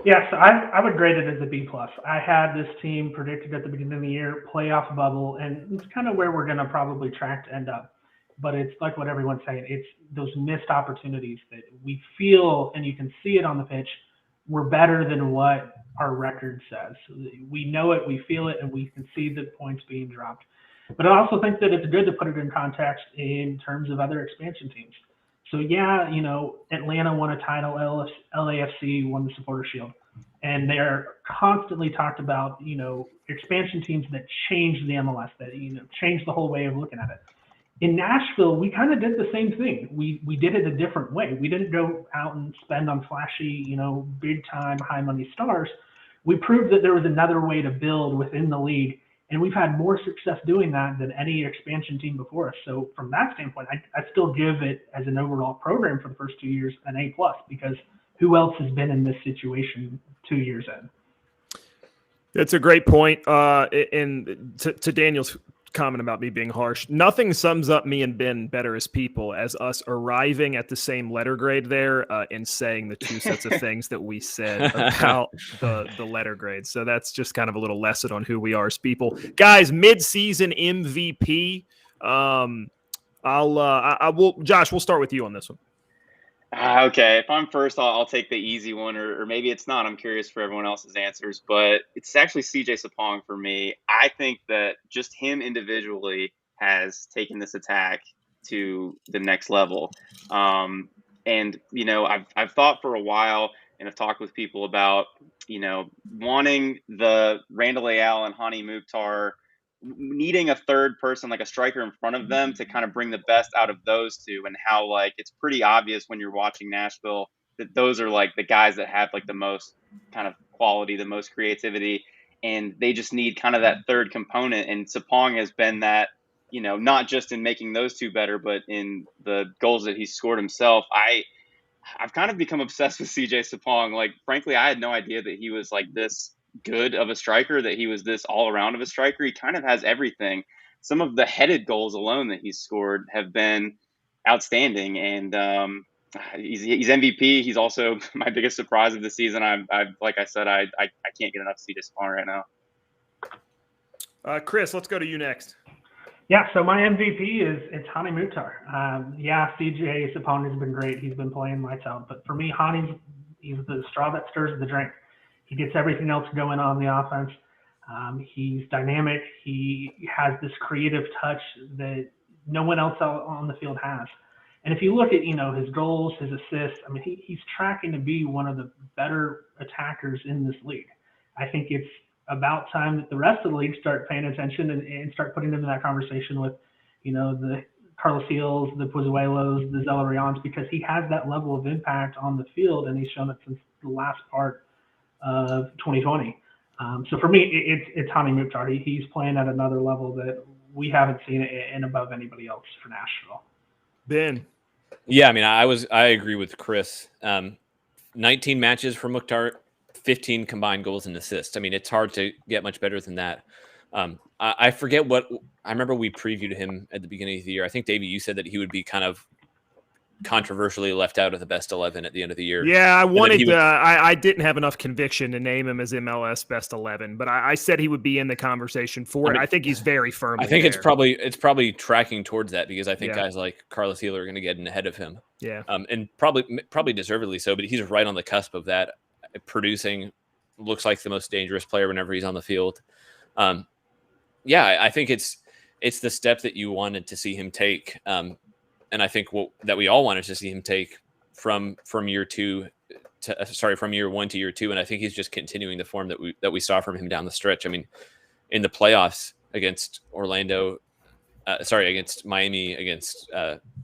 E: Yes, I would grade it as a B+. I had this team predicted at the beginning of the year, playoff bubble, and it's kind of where we're going to probably track to end up. But it's like what everyone's saying. It's those missed opportunities that we feel, and you can see it on the pitch, we're better than what our record says. We know it, we feel it, and we can see the points being dropped. But I also think that it's good to put it in context in terms of other expansion teams. So yeah, Atlanta won a title, LAFC won the Supporter Shield, and they're constantly talked about, expansion teams that changed the MLS, that, changed the whole way of looking at it. In Nashville, we kind of did the same thing. We did it a different way. We didn't go out and spend on flashy, big time, high money stars. We proved that there was another way to build within the league. And we've had more success doing that than any expansion team before us. So from that standpoint, I still give it as an overall program for the first 2 years an A+, because who else has been in this situation 2 years in?
A: That's a great point. And to Daniel's comment about me being harsh, nothing sums up me and Ben better as people as us arriving at the same letter grade there and saying the two sets of things that we said about the letter grade. So that's just kind of a little lesson on who we are as people. Guys, mid-season MVP. Josh, we'll start with you on this one.
B: Okay, if I'm first, I'll take the easy one, or maybe it's not. I'm curious for everyone else's answers, but it's actually CJ Sapong for me. I think that just him individually has taken this attack to the next level. And I've thought for a while, and I've talked with people about wanting the Randall Leal and Hani Mukhtar, needing a third person, like a striker in front of them, to kind of bring the best out of those two, and how it's pretty obvious when you're watching Nashville that those are like the guys that have like the most kind of quality, the most creativity, and they just need kind of that third component. And Sapong has been that, not just in making those two better, but in the goals that he's scored himself. I've kind of become obsessed with CJ Sapong. Like, frankly, I had no idea that he was like this good of a striker, that he was this all around of a striker. He kind of has everything. Some of the headed goals alone that he's scored have been outstanding. And he's MVP. He's also my biggest surprise of the season. Like I said, I can't get enough CJ Sapong right now.
A: Chris, let's go to you next.
E: Yeah, so my MVP it's Hani Mukhtar. CJ Sapong has been great. He's been playing lights out. But for me, he's the straw that stirs the drink. He gets everything else going on the offense. He's dynamic. He has this creative touch that no one else on the field has. And if you look at, his goals, his assists, I mean, he's tracking to be one of the better attackers in this league. I think it's about time that the rest of the league start paying attention and start putting him in that conversation with, the Carlos Hills, the Pozuelos, the Zelarians, because he has that level of impact on the field, and he's shown it since the last part of 2020. So for me, it's Hani Mukhtar. He's playing at another level that we haven't seen in above anybody else for Nashville.
A: Ben.
D: Yeah, I mean, I agree with Chris. 19 matches for Mukhtar, 15 combined goals and assists. I mean, it's hard to get much better than that. I forget what I remember. We previewed him at the beginning of the year. I think, Davey, you said that he would be kind of controversially left out of the best 11 at the end of the year.
A: Yeah, I didn't have enough conviction to name him as MLS best 11, but I said he would be in the conversation for it. I think he's very firm.
D: I think it's probably tracking towards that, because I think guys like Carlos Hill are going to get in ahead of him.
A: Yeah.
D: And probably deservedly so, but he's right on the cusp of that, producing, looks like the most dangerous player whenever he's on the field. I think it's the step that you wanted to see him take. And I think that we all wanted to see him take from year 1 to year 2. And I think he's just continuing the form that we saw from him down the stretch. I mean, in the playoffs against against Miami, against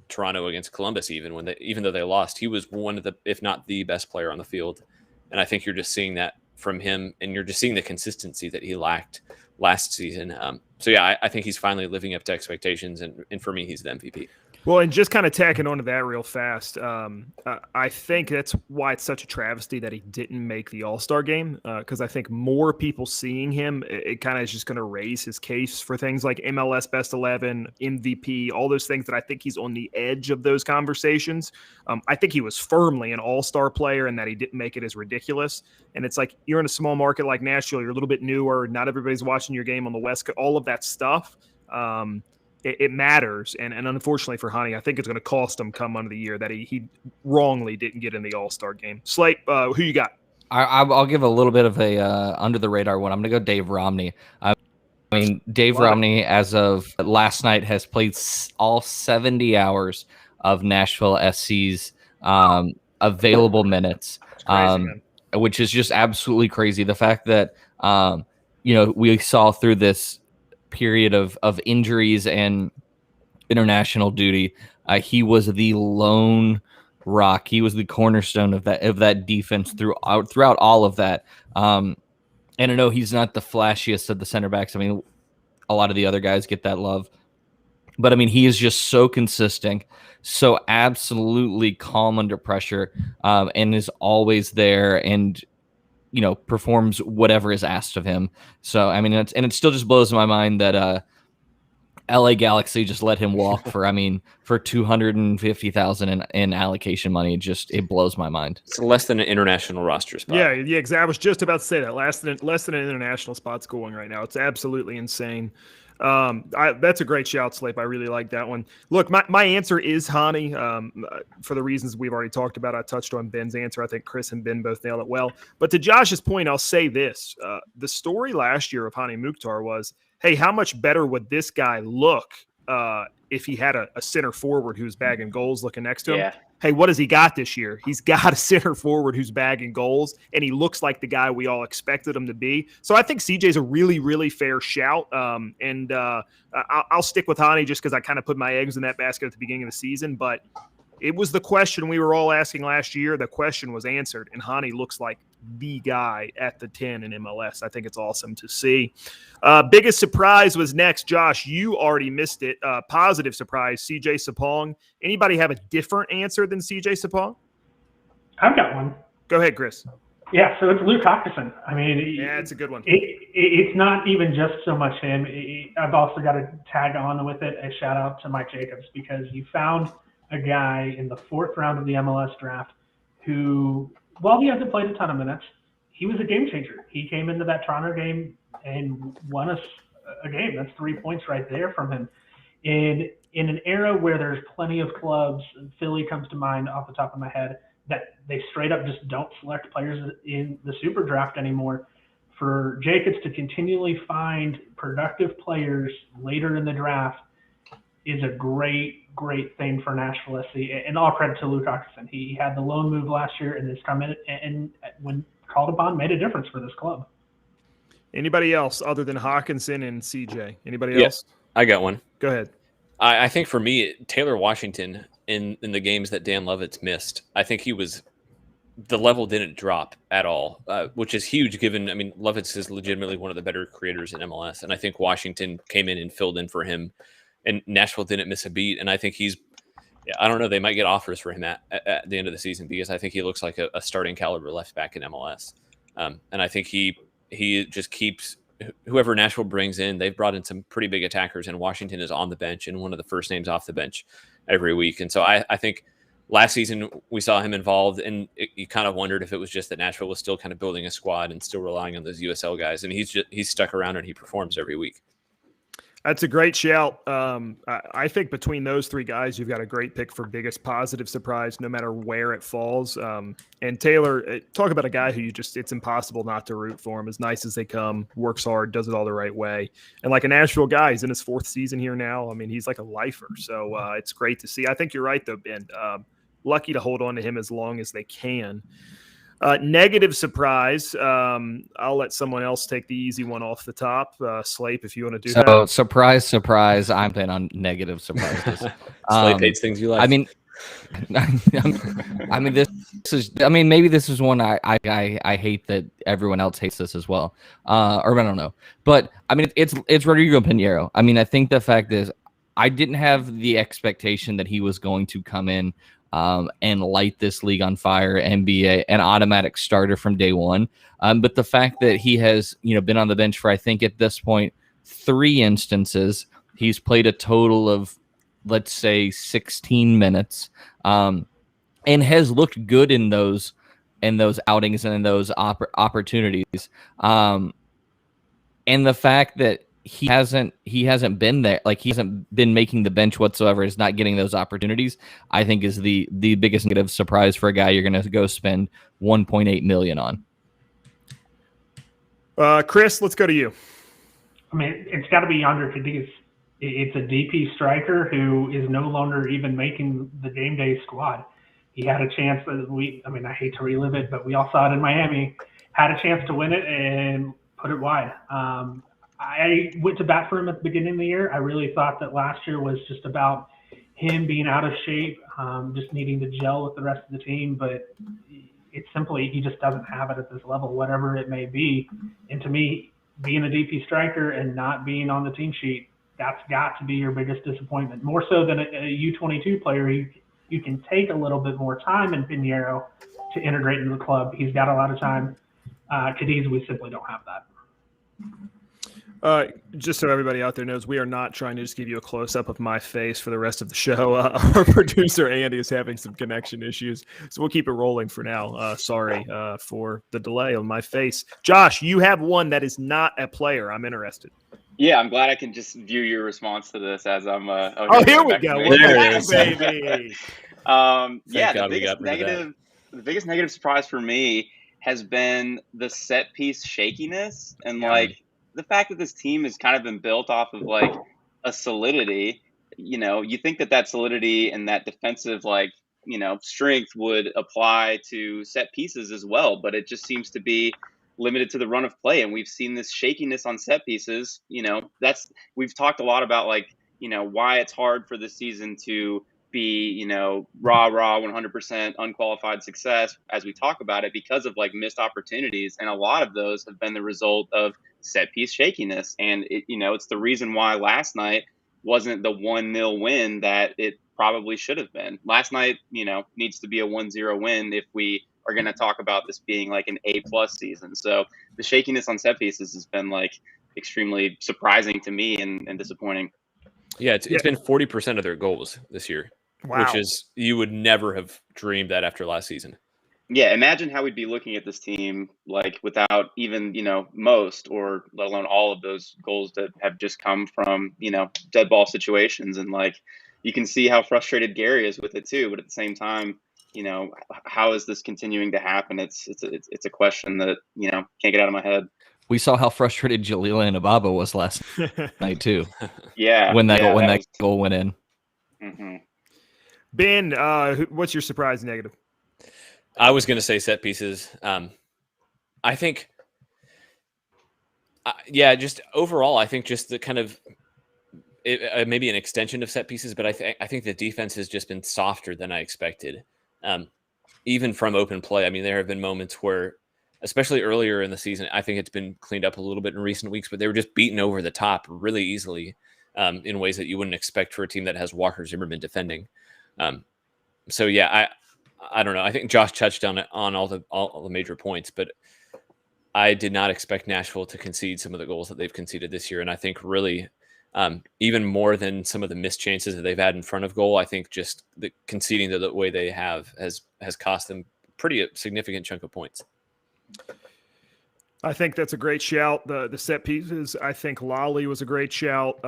D: Toronto, against Columbus, even though they lost, he was one of the, if not the best player on the field. And I think you're just seeing that from him, and you're just seeing the consistency that he lacked last season. I think he's finally living up to expectations, and for me, he's the MVP.
A: Well, and just kind of tacking onto that real fast, I think that's why it's such a travesty that he didn't make the All-Star game, because I think more people seeing him, it kind of is just going to raise his case for things like MLS Best 11, MVP, all those things that I think he's on the edge of those conversations. I think he was firmly an All-Star player, and that he didn't make it is ridiculous. And it's like you're in a small market like Nashville, you're a little bit newer, not everybody's watching your game on the West Coast, all of that stuff. It matters, and unfortunately for Hani, I think it's going to cost him come under the year that he wrongly didn't get in the All-Star game. Slape, who you got?
C: I'll give a little bit of a under the radar one. I'm going to go Dave Romney. I mean, Dave Romney, as of last night, has played all 70 hours of Nashville SC's available minutes,
A: Crazy,
C: which is just absolutely crazy. The fact that we saw through this period of injuries and international duty, he was the lone rock. He was the cornerstone of that defense throughout all of that. And I know he's not the flashiest of the center backs. I mean, a lot of the other guys get that love, but I mean, he is just so consistent, so absolutely calm under pressure, and is always there and performs whatever is asked of him. So, I mean, it still just blows my mind that LA Galaxy just let him walk for $250,000 in allocation money. It blows my mind.
D: It's less than an international roster spot.
A: Yeah, exactly. I was just about to say that less than an international spot's going right now. It's absolutely insane. That's a great shout, Slape. I really like that one. Look, my answer is Hani, for the reasons we've already talked about. I touched on Ben's answer. I think Chris and Ben both nailed it well. But to Josh's point, I'll say this. The story last year of Hani Mukhtar was, hey, how much better would this guy look if he had a center forward who's bagging goals looking next to him?
B: Yeah.
A: Hey, what has he got this year? He's got a center forward who's bagging goals, and he looks like the guy we all expected him to be. So I think CJ's a really, really fair shout. And I'll stick with Hani just because I kind of put my eggs in that basket at the beginning of the season. But it was the question we were all asking last year. The question was answered, and Hani looks like the guy at the 10 in MLS. I think it's awesome to see. Biggest surprise was next. Josh, you already missed it. Positive surprise, CJ Sapong. Anybody have a different answer than CJ Sapong?
E: I've got one.
A: Go ahead, Chris.
E: Yeah, so it's Luke Hawkinson. I mean,
A: yeah, it's a good one.
E: It's not even just so much him. I've also got to tag on with it a shout out to Mike Jacobs, because you found a guy in the 4th round of the MLS draft who, while he hasn't played a ton of minutes, he was a game changer. He came into that Toronto game and won us a game. That's 3 points right there from him. In an era where there's plenty of clubs, Philly comes to mind off the top of my head, that they straight up just don't select players in the super draft anymore. For Jacobs to continually find productive players later in the draft is a great thing for Nashville SC, and all credit to Luke Hawkinson. He had the loan move last year and has come in and when called upon, made a difference for this club.
A: Anybody else other than Hawkinson and CJ? Anybody else?
D: I got one.
A: Go ahead.
D: I think for me, Taylor Washington in the games that Dan Lovitz missed, I think the level didn't drop at all, which is huge given, I mean, Lovitz is legitimately one of the better creators in MLS, and I think Washington came in and filled in for him, and Nashville didn't miss a beat, and I think I don't know, they might get offers for him at the end of the season, because I think he looks like a starting caliber left back in MLS. And I think he just keeps whoever Nashville brings in. They've brought in some pretty big attackers, and Washington is on the bench and one of the first names off the bench every week. And so I think last season we saw him involved, and you kind of wondered if it was just that Nashville was still kind of building a squad and still relying on those USL guys. And he's stuck around and he performs every week.
A: That's a great shout. I think between those three guys, you've got a great pick for biggest positive surprise, no matter where it falls. And Taylor, talk about a guy who it's impossible not to root for him. As nice as they come, works hard, does it all the right way. And like a Nashville guy, he's in his 4th season here now. I mean, he's like a lifer. So it's great to see. I think you're right, though, Ben. Lucky to hold on to him as long as they can. Negative surprise. I'll let someone else take the easy one off the top. Slape, if you want to do that.
C: So surprise. I'm playing on negative surprises.
D: Slape hates things you like.
C: I mean, maybe this is one I hate that everyone else hates this as well. Or I don't know, but I mean, it's Rodrigo Pinheiro. I mean, I think the fact is, I didn't have the expectation that he was going to come in and light this league on fire and be an automatic starter from day one. But the fact that he has, been on the bench for, I think at this point, 3 instances, he's played a total of, let's say, 16 minutes, and has looked good in those outings and in those opportunities. And the fact that he hasn't been there, like he hasn't been making the bench whatsoever, is not getting those opportunities, I think is the biggest negative surprise for a guy you're going to go spend $1.8 million on.
A: Chris, let's go to you.
E: I mean, it's got to be Yonder Cadiz. It's a DP striker who is no longer even making the game day squad. He had a chance that I hate to relive it, but we all saw it in Miami, had a chance to win it and put it wide. I went to bat for him at the beginning of the year. I really thought that last year was just about him being out of shape, just needing to gel with the rest of the team, but it's simply, he just doesn't have it at this level, whatever it may be. And to me, being a DP striker and not being on the team sheet, that's got to be your biggest disappointment. More so than a U22 player, you can take a little bit more time in Pinheiro to integrate into the club. He's got a lot of time. Cadiz, we simply don't have that.
A: Just so everybody out there knows, we are not trying to just give you a close-up of my face for the rest of the show. Our producer, Andy, is having some connection issues, so we'll keep it rolling for now. Sorry for the delay on my face. Josh, you have one that is not a player. I'm interested.
B: Yeah, I'm glad I can just view your response to this as I'm.
A: Here we go.
D: There it is,
A: baby.
B: The biggest negative surprise for me has been the set piece shakiness and the fact that this team has kind of been built off of like a solidity. You think that solidity and that defensive strength would apply to set pieces as well, but it just seems to be limited to the run of play. And we've seen this shakiness on set pieces. We've talked a lot about why it's hard for this season to be, raw 100% unqualified success as we talk about it, because of missed opportunities. And a lot of those have been the result of set piece shakiness. And it's the reason why last night wasn't the 1-0 win that it probably should have been. Last night, needs to be a 1-0 win if we are going to talk about this being an A+ season. So the shakiness on set pieces has been extremely surprising to me and disappointing.
D: Yeah, it's been 40% of their goals this year.
A: Wow.
D: Which is, you would never have dreamed that after last season.
B: Yeah, imagine how we'd be looking at this team without even, most or let alone all of those goals that have just come from, dead ball situations. And you can see how frustrated Gary is with it too. But at the same time, how is this continuing to happen? It's a question that, can't get out of my head.
C: We saw how frustrated Jalila and Ababa was last night too.
B: Yeah.
C: When that goal went in.
B: Mm-hmm.
A: Ben, what's your surprise negative?
D: I was going to say set pieces. I think, just overall, I think just the kind of maybe an extension of set pieces, but I think the defense has just been softer than I expected. Even from open play, I mean, there have been moments where, especially earlier in the season, I think it's been cleaned up a little bit in recent weeks, but they were just beaten over the top really easily in ways that you wouldn't expect for a team that has Walker Zimmerman defending. So yeah, I don't know. I think Josh touched on all the major points, but I did not expect Nashville to concede some of the goals that they've conceded this year. And I think really, even more than some of the missed chances that they've had in front of goal, I think just the conceding the way they have has cost them pretty significant chunk of points.
A: I think that's a great shout. The set pieces, I think Lally was a great shout.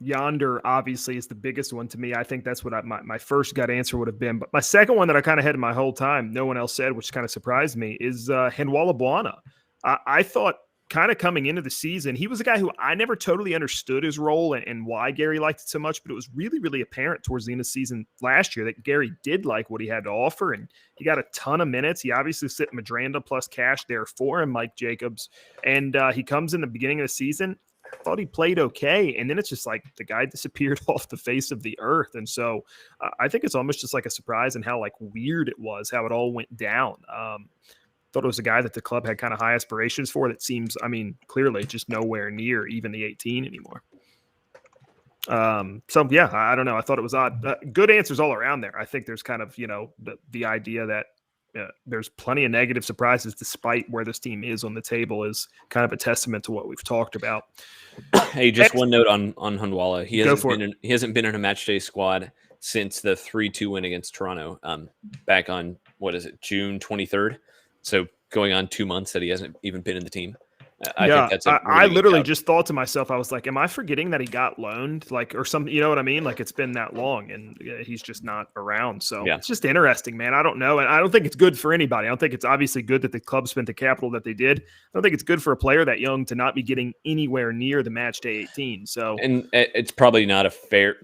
A: Yonder obviously is the biggest one to me. I think that's what my first gut answer would have been. But my second one that I kind of had in my whole time, no one else said, which kind of surprised me, is Henwala Buana. I thought kind of coming into the season, he was a guy who I never totally understood his role and why Gary liked it so much, but it was really, really apparent towards the end of the season last year that Gary did like what he had to offer, and he got a ton of minutes. He obviously sit Madranda plus cash there for him, Mike Jacobs, and he comes in the beginning of the season. I thought he played okay, and then it's just the guy disappeared off the face of the earth. And so I think it's almost just a surprise and how weird it was, how it all went down. Thought it was a guy that the club had kind of high aspirations for that seems, clearly just nowhere near even the 18 anymore. So yeah, I don't know. I thought it was odd. Good answers all around there. I think there's kind of, the idea that there's plenty of negative surprises despite where this team is on the table is kind of a testament to what we've talked about.
D: Hey, just one note on Hunwala. He hasn't been in a match day squad since the 3-2 win against Toronto back on, June 23rd. So going on 2 months that he hasn't even been in the team. I think that's
A: I literally just thought to myself, I was like, am I forgetting that he got loaned, or something? You know what I mean? Like, it's been that long and he's just not around. So It's just interesting, man. I don't know. And I don't think it's good for anybody. I don't think it's obviously good that the club spent the capital that they did. I don't think it's good for a player that young to not be getting anywhere near the match day 18. So,
D: and it's probably not a fair,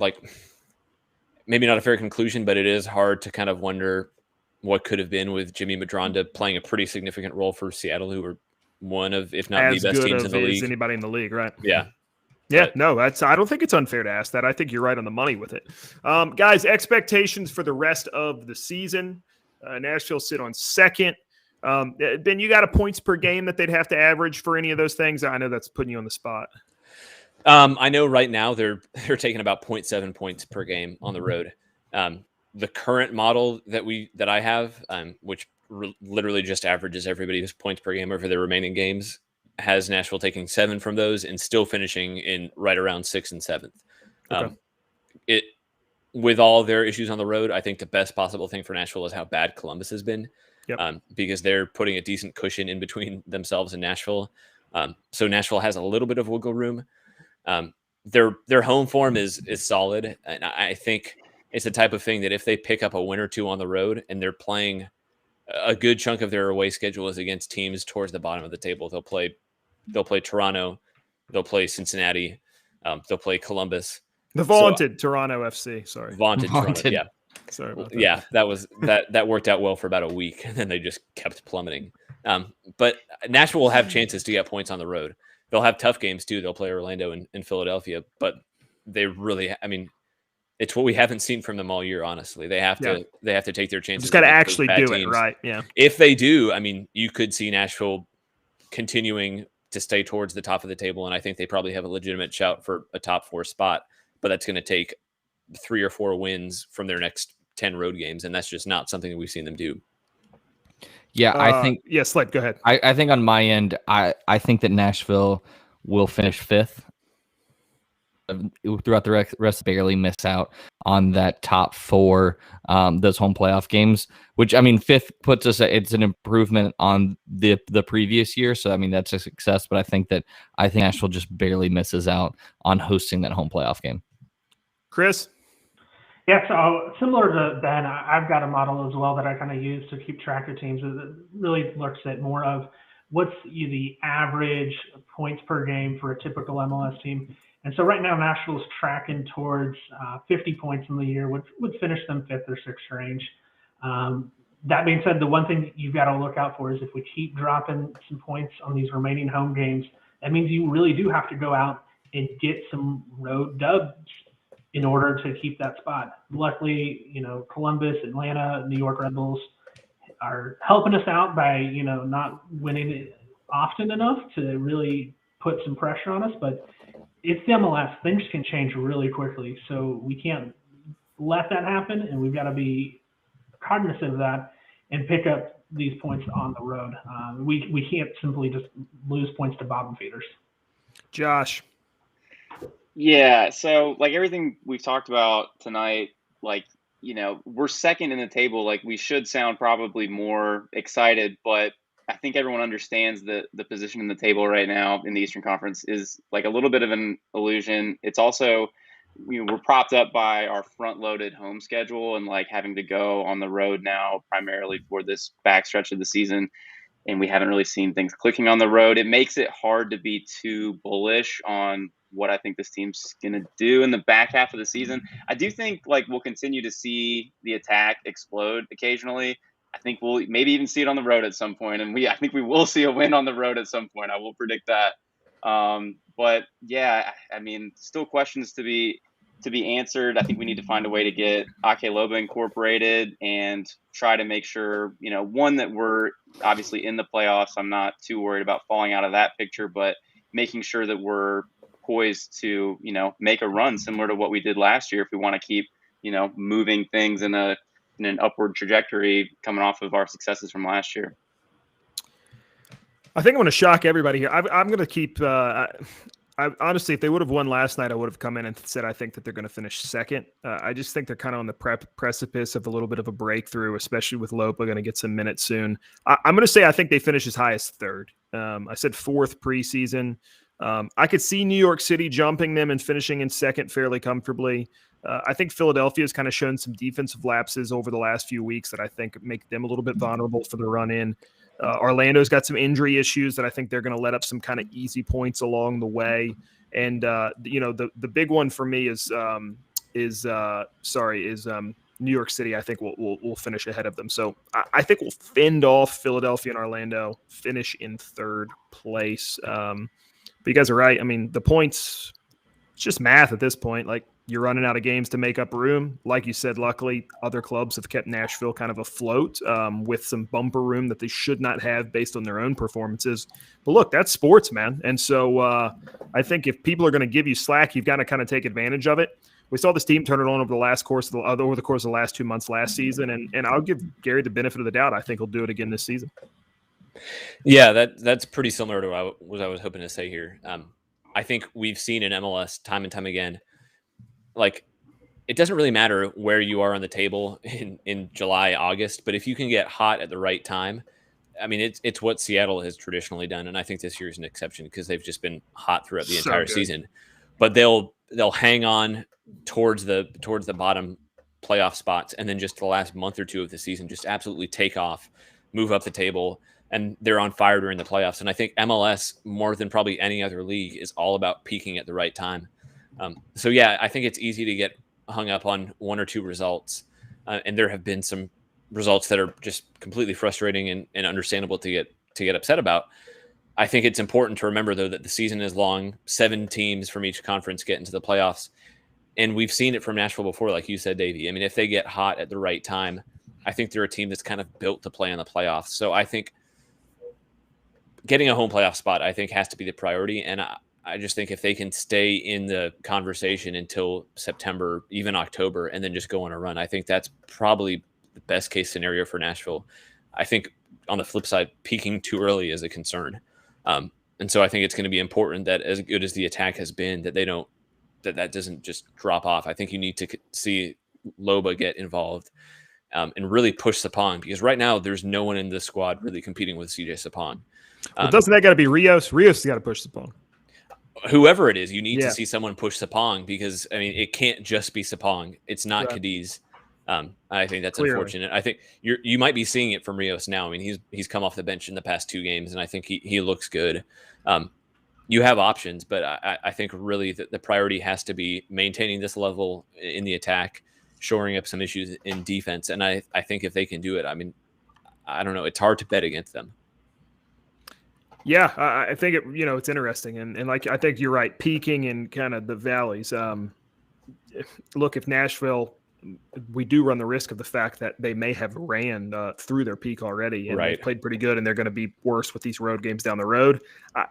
D: maybe not a fair conclusion, but it is hard to kind of wonder what could have been with Jimmy Madronda playing a pretty significant role for Seattle, who were one of, if not the best teams in the league.
A: Anybody in the league, right?
D: Yeah.
A: No, I don't think it's unfair to ask that. I think you're right on the money with it. Guys, expectations for the rest of the season. Nashville sit on second. Ben, you got a points per game that they'd have to average for any of those things? I know that's putting you on the spot.
D: I know right now they're taking about 0.7 points per game on the road. The current model that I have, which literally just averages everybody's points per game over their remaining games, has Nashville taking 7 from those and still finishing in right around 6th and 7th.
A: Okay.
D: With all their issues on the road, I think the best possible thing for Nashville is how bad Columbus has been, because they're putting a decent cushion in between themselves and Nashville. So Nashville has a little bit of wiggle room. Their home form is solid, and I think it's the type of thing that if they pick up a win or two on the road and they're playing a good chunk of their away schedule is against teams towards the bottom of the table. They'll play Toronto, they'll play Cincinnati, they'll play Columbus.
A: The vaunted Toronto FC. Sorry,
D: vaunted. Toronto. Yeah,
A: sorry about that.
D: Yeah, that worked out well for about a week, and then they just kept plummeting. But Nashville will have chances to get points on the road. They'll have tough games too. They'll play Orlando and Philadelphia, but they really, it's what we haven't seen from them all year. Honestly, they have to take their chances.
A: Just got to actually do it, right? Yeah.
D: If they do, you could see Nashville continuing to stay towards the top of the table, and I think they probably have a legitimate shout for a top 4 spot. But that's going to take 3 or 4 wins from their next 10 road games, and that's just not something that we've seen them do.
C: Yeah, I think.
A: Yeah, Slape, go ahead.
C: I think on my end, I think that Nashville will finish 5th. Throughout the rest, barely miss out on that top 4, those home playoff games, which 5th puts us it's an improvement on the previous year. So that's a success, but I think Nashville just barely misses out on hosting that home playoff game.
A: Chris?
E: Yeah, so similar to Ben, I've got a model as well that I kind of use to keep track of teams. It really looks at more of what's the average points per game for a typical MLS team. And so right now, Nashville's tracking towards 50 points in the year, which would finish them 5th or 6th range. That being said, the one thing you've got to look out for is if we keep dropping some points on these remaining home games, that means you really do have to go out and get some road dubs in order to keep that spot. Luckily, Columbus, Atlanta, New York Red Bulls are helping us out by, not winning often enough to really put some pressure on us, but it's the MLS. Things can change really quickly, so we can't let that happen, and we've got to be cognizant of that and pick up these points on the road. We can't simply just lose points to bottom feeders.
A: Josh.
B: Yeah, so everything we've talked about tonight, we're second in the table. We should sound probably more excited, but I think everyone understands that the position in the table right now in the Eastern Conference is a little bit of an illusion. It's also, we're propped up by our front-loaded home schedule and having to go on the road now primarily for this backstretch of the season, and we haven't really seen things clicking on the road. It makes it hard to be too bullish on what I think this team's going to do in the back half of the season. I do think we'll continue to see the attack explode occasionally. I think we'll maybe even see it on the road at some point, and I think we will see a win on the road at some point. I will predict that. But yeah, still questions to be answered. I think we need to find a way to get Ake Loba incorporated and try to make sure, one, that we're obviously in the playoffs. I'm not too worried about falling out of that picture, but making sure that we're poised to, make a run similar to what we did last year if we want to keep, moving things in an upward trajectory coming off of our successes from last year.
A: I think I'm going to shock everybody here. I'm going to keep. Honestly, if they would have won last night, I would have come in and said I think that they're going to finish second. I just think they're kind of on the precipice of a little bit of a breakthrough, especially with Lopa going to get some minutes soon. I'm going to say I think they finish as high as third. I said fourth preseason. I could see New York City jumping them and finishing in second fairly comfortably. I think Philadelphia has kind of shown some defensive lapses over the last few weeks that I think make them a little bit vulnerable for the run in. Orlando's got some injury issues that I think they're going to let up some kind of easy points along the way. And, the big one for me is New York City. I think we'll finish ahead of them. So I think we'll fend off Philadelphia and Orlando, finish in third place. But you guys are right. I mean, the points, it's just math at this point. Like, you're running out of games to make up room. Like you said, luckily, other clubs have kept Nashville kind of afloat with some bumper room that they should not have based on their own performances. But look, that's sports, man. And so I think if people are going to give you slack, you've got to kind of take advantage of it. We saw this team turn it on over the course of the last 2 months last season, and I'll give Gary the benefit of the doubt. I think he'll do it again this season.
D: Yeah, that's pretty similar to what I was hoping to say here. I think we've seen in MLS time and time again, like, it doesn't really matter where you are on the table in July, August, but if you can get hot at the right time, I mean, it's what Seattle has traditionally done, and I think this year is an exception because they've just been hot throughout the entire season. But they'll hang on towards the bottom playoff spots, and then just the last month or two of the season just absolutely take off, move up the table, and they're on fire during the playoffs. And I think MLS, more than probably any other league, is all about peaking at the right time. So yeah, I think it's easy to get hung up on one or two results, and there have been some results that are just completely frustrating and understandable to get upset about. I think it's important to remember, though, that the season is long. 7 teams from each conference get into the playoffs, and we've seen it from Nashville before, like you said, Davey. I mean, if they get hot at the right time, I think they're a team that's kind of built to play in the playoffs. So I think getting a home playoff spot, I think, has to be the priority, and I just think if they can stay in the conversation until September, even October, and then just go on a run, I think that's probably the best case scenario for Nashville. I think on the flip side, peaking too early is a concern. And so I think it's going to be important that, as good as the attack has been, that doesn't just drop off. I think you need to see Loba get involved and really push Sapong, because right now there's no one in this squad really competing with CJ Sapong.
A: Well, doesn't that got to be Rios? Rios has got to push Sapong.
D: Whoever it is, you need to see someone push Sapong, because, I mean, it can't just be Sapong. It's not Cadiz. I think that's unfortunate. I think you might be seeing it from Rios now. I mean, he's come off the bench in the past 2 games, and I think he looks good. You have options, but I think really the priority has to be maintaining this level in the attack, shoring up some issues in defense. And I think if they can do it, I mean, I don't know. It's hard to bet against them.
A: Yeah, I think it's interesting, and like I think you're right, peaking in kind of the valleys. Look, if Nashville, we do run the risk of the fact that they may have ran through their peak already, and they've played pretty good, and they're going to be worse with these road games down the road.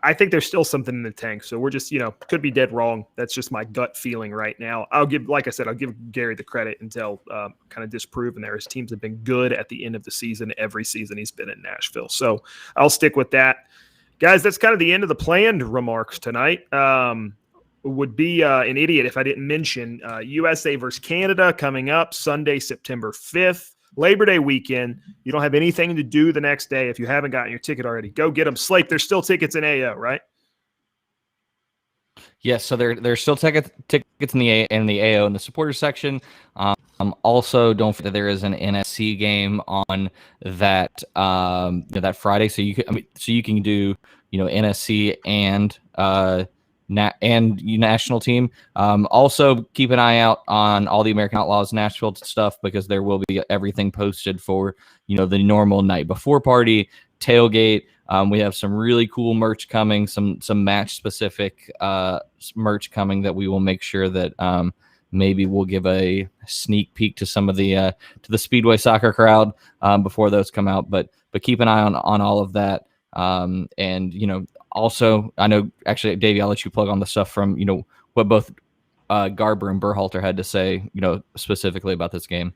A: I think there's still something in the tank, so we're just could be dead wrong. That's just my gut feeling right now. I'll give Gary the credit until kind of disproven there. His teams have been good at the end of the season every season he's been in Nashville, so I'll stick with that. Guys, that's kind of the end of the planned remarks tonight. Would be an idiot if I didn't mention USA versus Canada coming up Sunday, September 5th, Labor Day weekend. You don't have anything to do the next day. If you haven't gotten your ticket already, go get them. Slape, there's still tickets in AO, right?
C: Yes, so there's still tickets in the AO in the supporters section. Also, don't forget that there is an NSC game on that that Friday, so you can do NSC and national team. Also, keep an eye out on all the American Outlaws Nashville stuff, because there will be everything posted for the normal night before party, tailgate. We have some really cool merch coming, some match specific merch coming that we will make sure that maybe we'll give a sneak peek to some of the to the Speedway Soccer crowd before those come out. But keep an eye on all of that. And, also, I know, actually, Davey, I'll let you plug on the stuff from, what both Garber and Berhalter had to say, specifically about this game.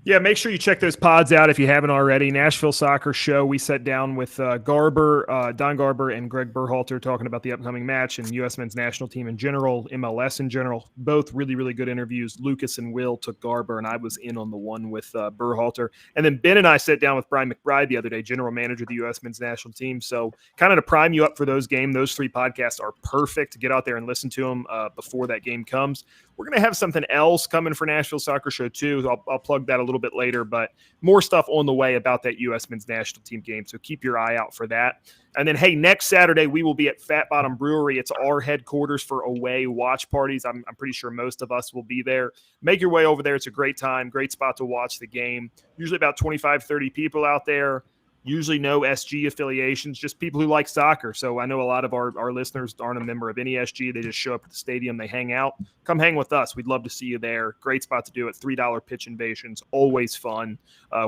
A: Yeah, make sure you check those pods out if you haven't already. Nashville Soccer Show, we sat down with Garber, Don Garber, and Greg Berhalter talking about the upcoming match and U.S. men's national team in general, MLS in general. Both really, really good interviews. Lucas and Will took Garber, and I was in on the one with Berhalter. And then Ben and I sat down with Brian McBride the other day, general manager of the U.S. men's national team. So kind of to prime you up for those games, those 3 podcasts are perfect to get out there and listen to them before that game comes. We're going to have something else coming for Nashville Soccer Show too. I'll plug that a little bit later, but more stuff on the way about that U.S. men's national team game. So keep your eye out for that. And then, hey, next Saturday, we will be at Fat Bottom Brewery. It's our headquarters for away watch parties. I'm pretty sure most of us will be there. Make your way over there. It's a great time, great spot to watch the game. Usually about 25, 30 people out there. Usually no SG affiliations, just people who like soccer. So I know a lot of our listeners aren't a member of any SG. They just show up at the stadium. They hang out. Come hang with us. We'd love to see you there. Great spot to do it. $3 pitch invasions. Always fun.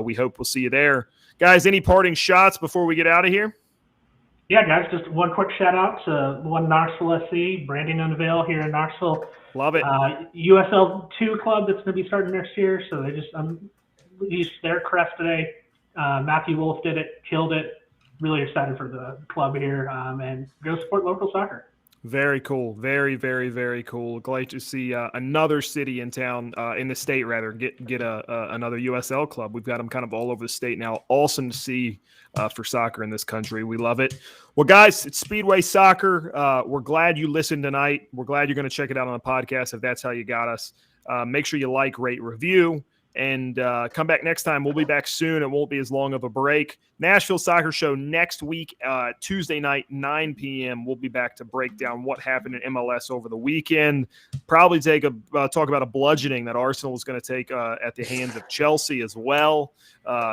A: We hope we'll see you there. Guys, any parting shots before we get out of here?
E: Yeah, guys, just one quick shout out to one Knoxville SC, branding unveil here in Knoxville.
A: Love it.
E: USL 2 club that's going to be starting next year. So they just released their crest today. Matthew Wolf did it, killed it. Really excited for the club here, and go support local soccer.
A: Very cool. Very, very, very cool. Glad to see another city in town, in the state rather, get another USL club. We've got them kind of all over the state now. Awesome to see for soccer in this country. We love it. Well, guys, it's Speedway Soccer. We're glad you listened tonight. We're glad you're going to check it out on the podcast if that's how you got us. Make sure you like, rate, review. And come back next time. We'll be back soon. It won't be as long of a break. Nashville Soccer Show next week, Tuesday night, 9 p.m. We'll be back to break down what happened in MLS over the weekend. Probably talk about a bludgeoning that Arsenal is going to take at the hands of Chelsea as well.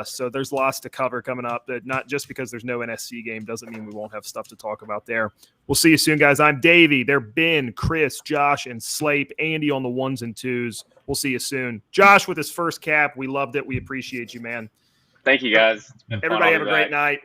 A: So there's lots to cover coming up. Not just because there's no NSC game doesn't mean we won't have stuff to talk about there. We'll see you soon, guys. I'm Davey. They're Ben, Chris, Josh, and Slape. Andy on the 1s and 2s. We'll see you soon. Josh with his first cap. We loved it. We appreciate you, man.
B: Thank you, guys.
A: Everybody have a great night.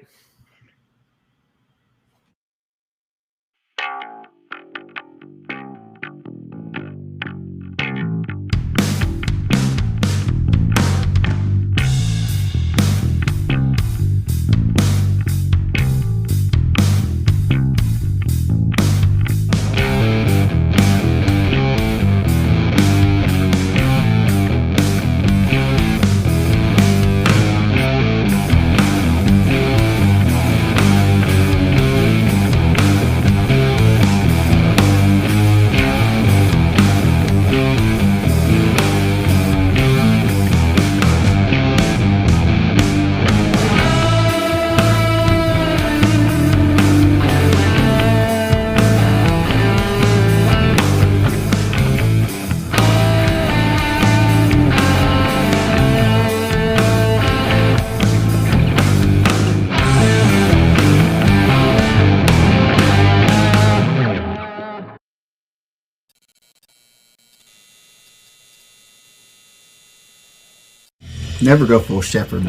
F: Never go full Shepherd.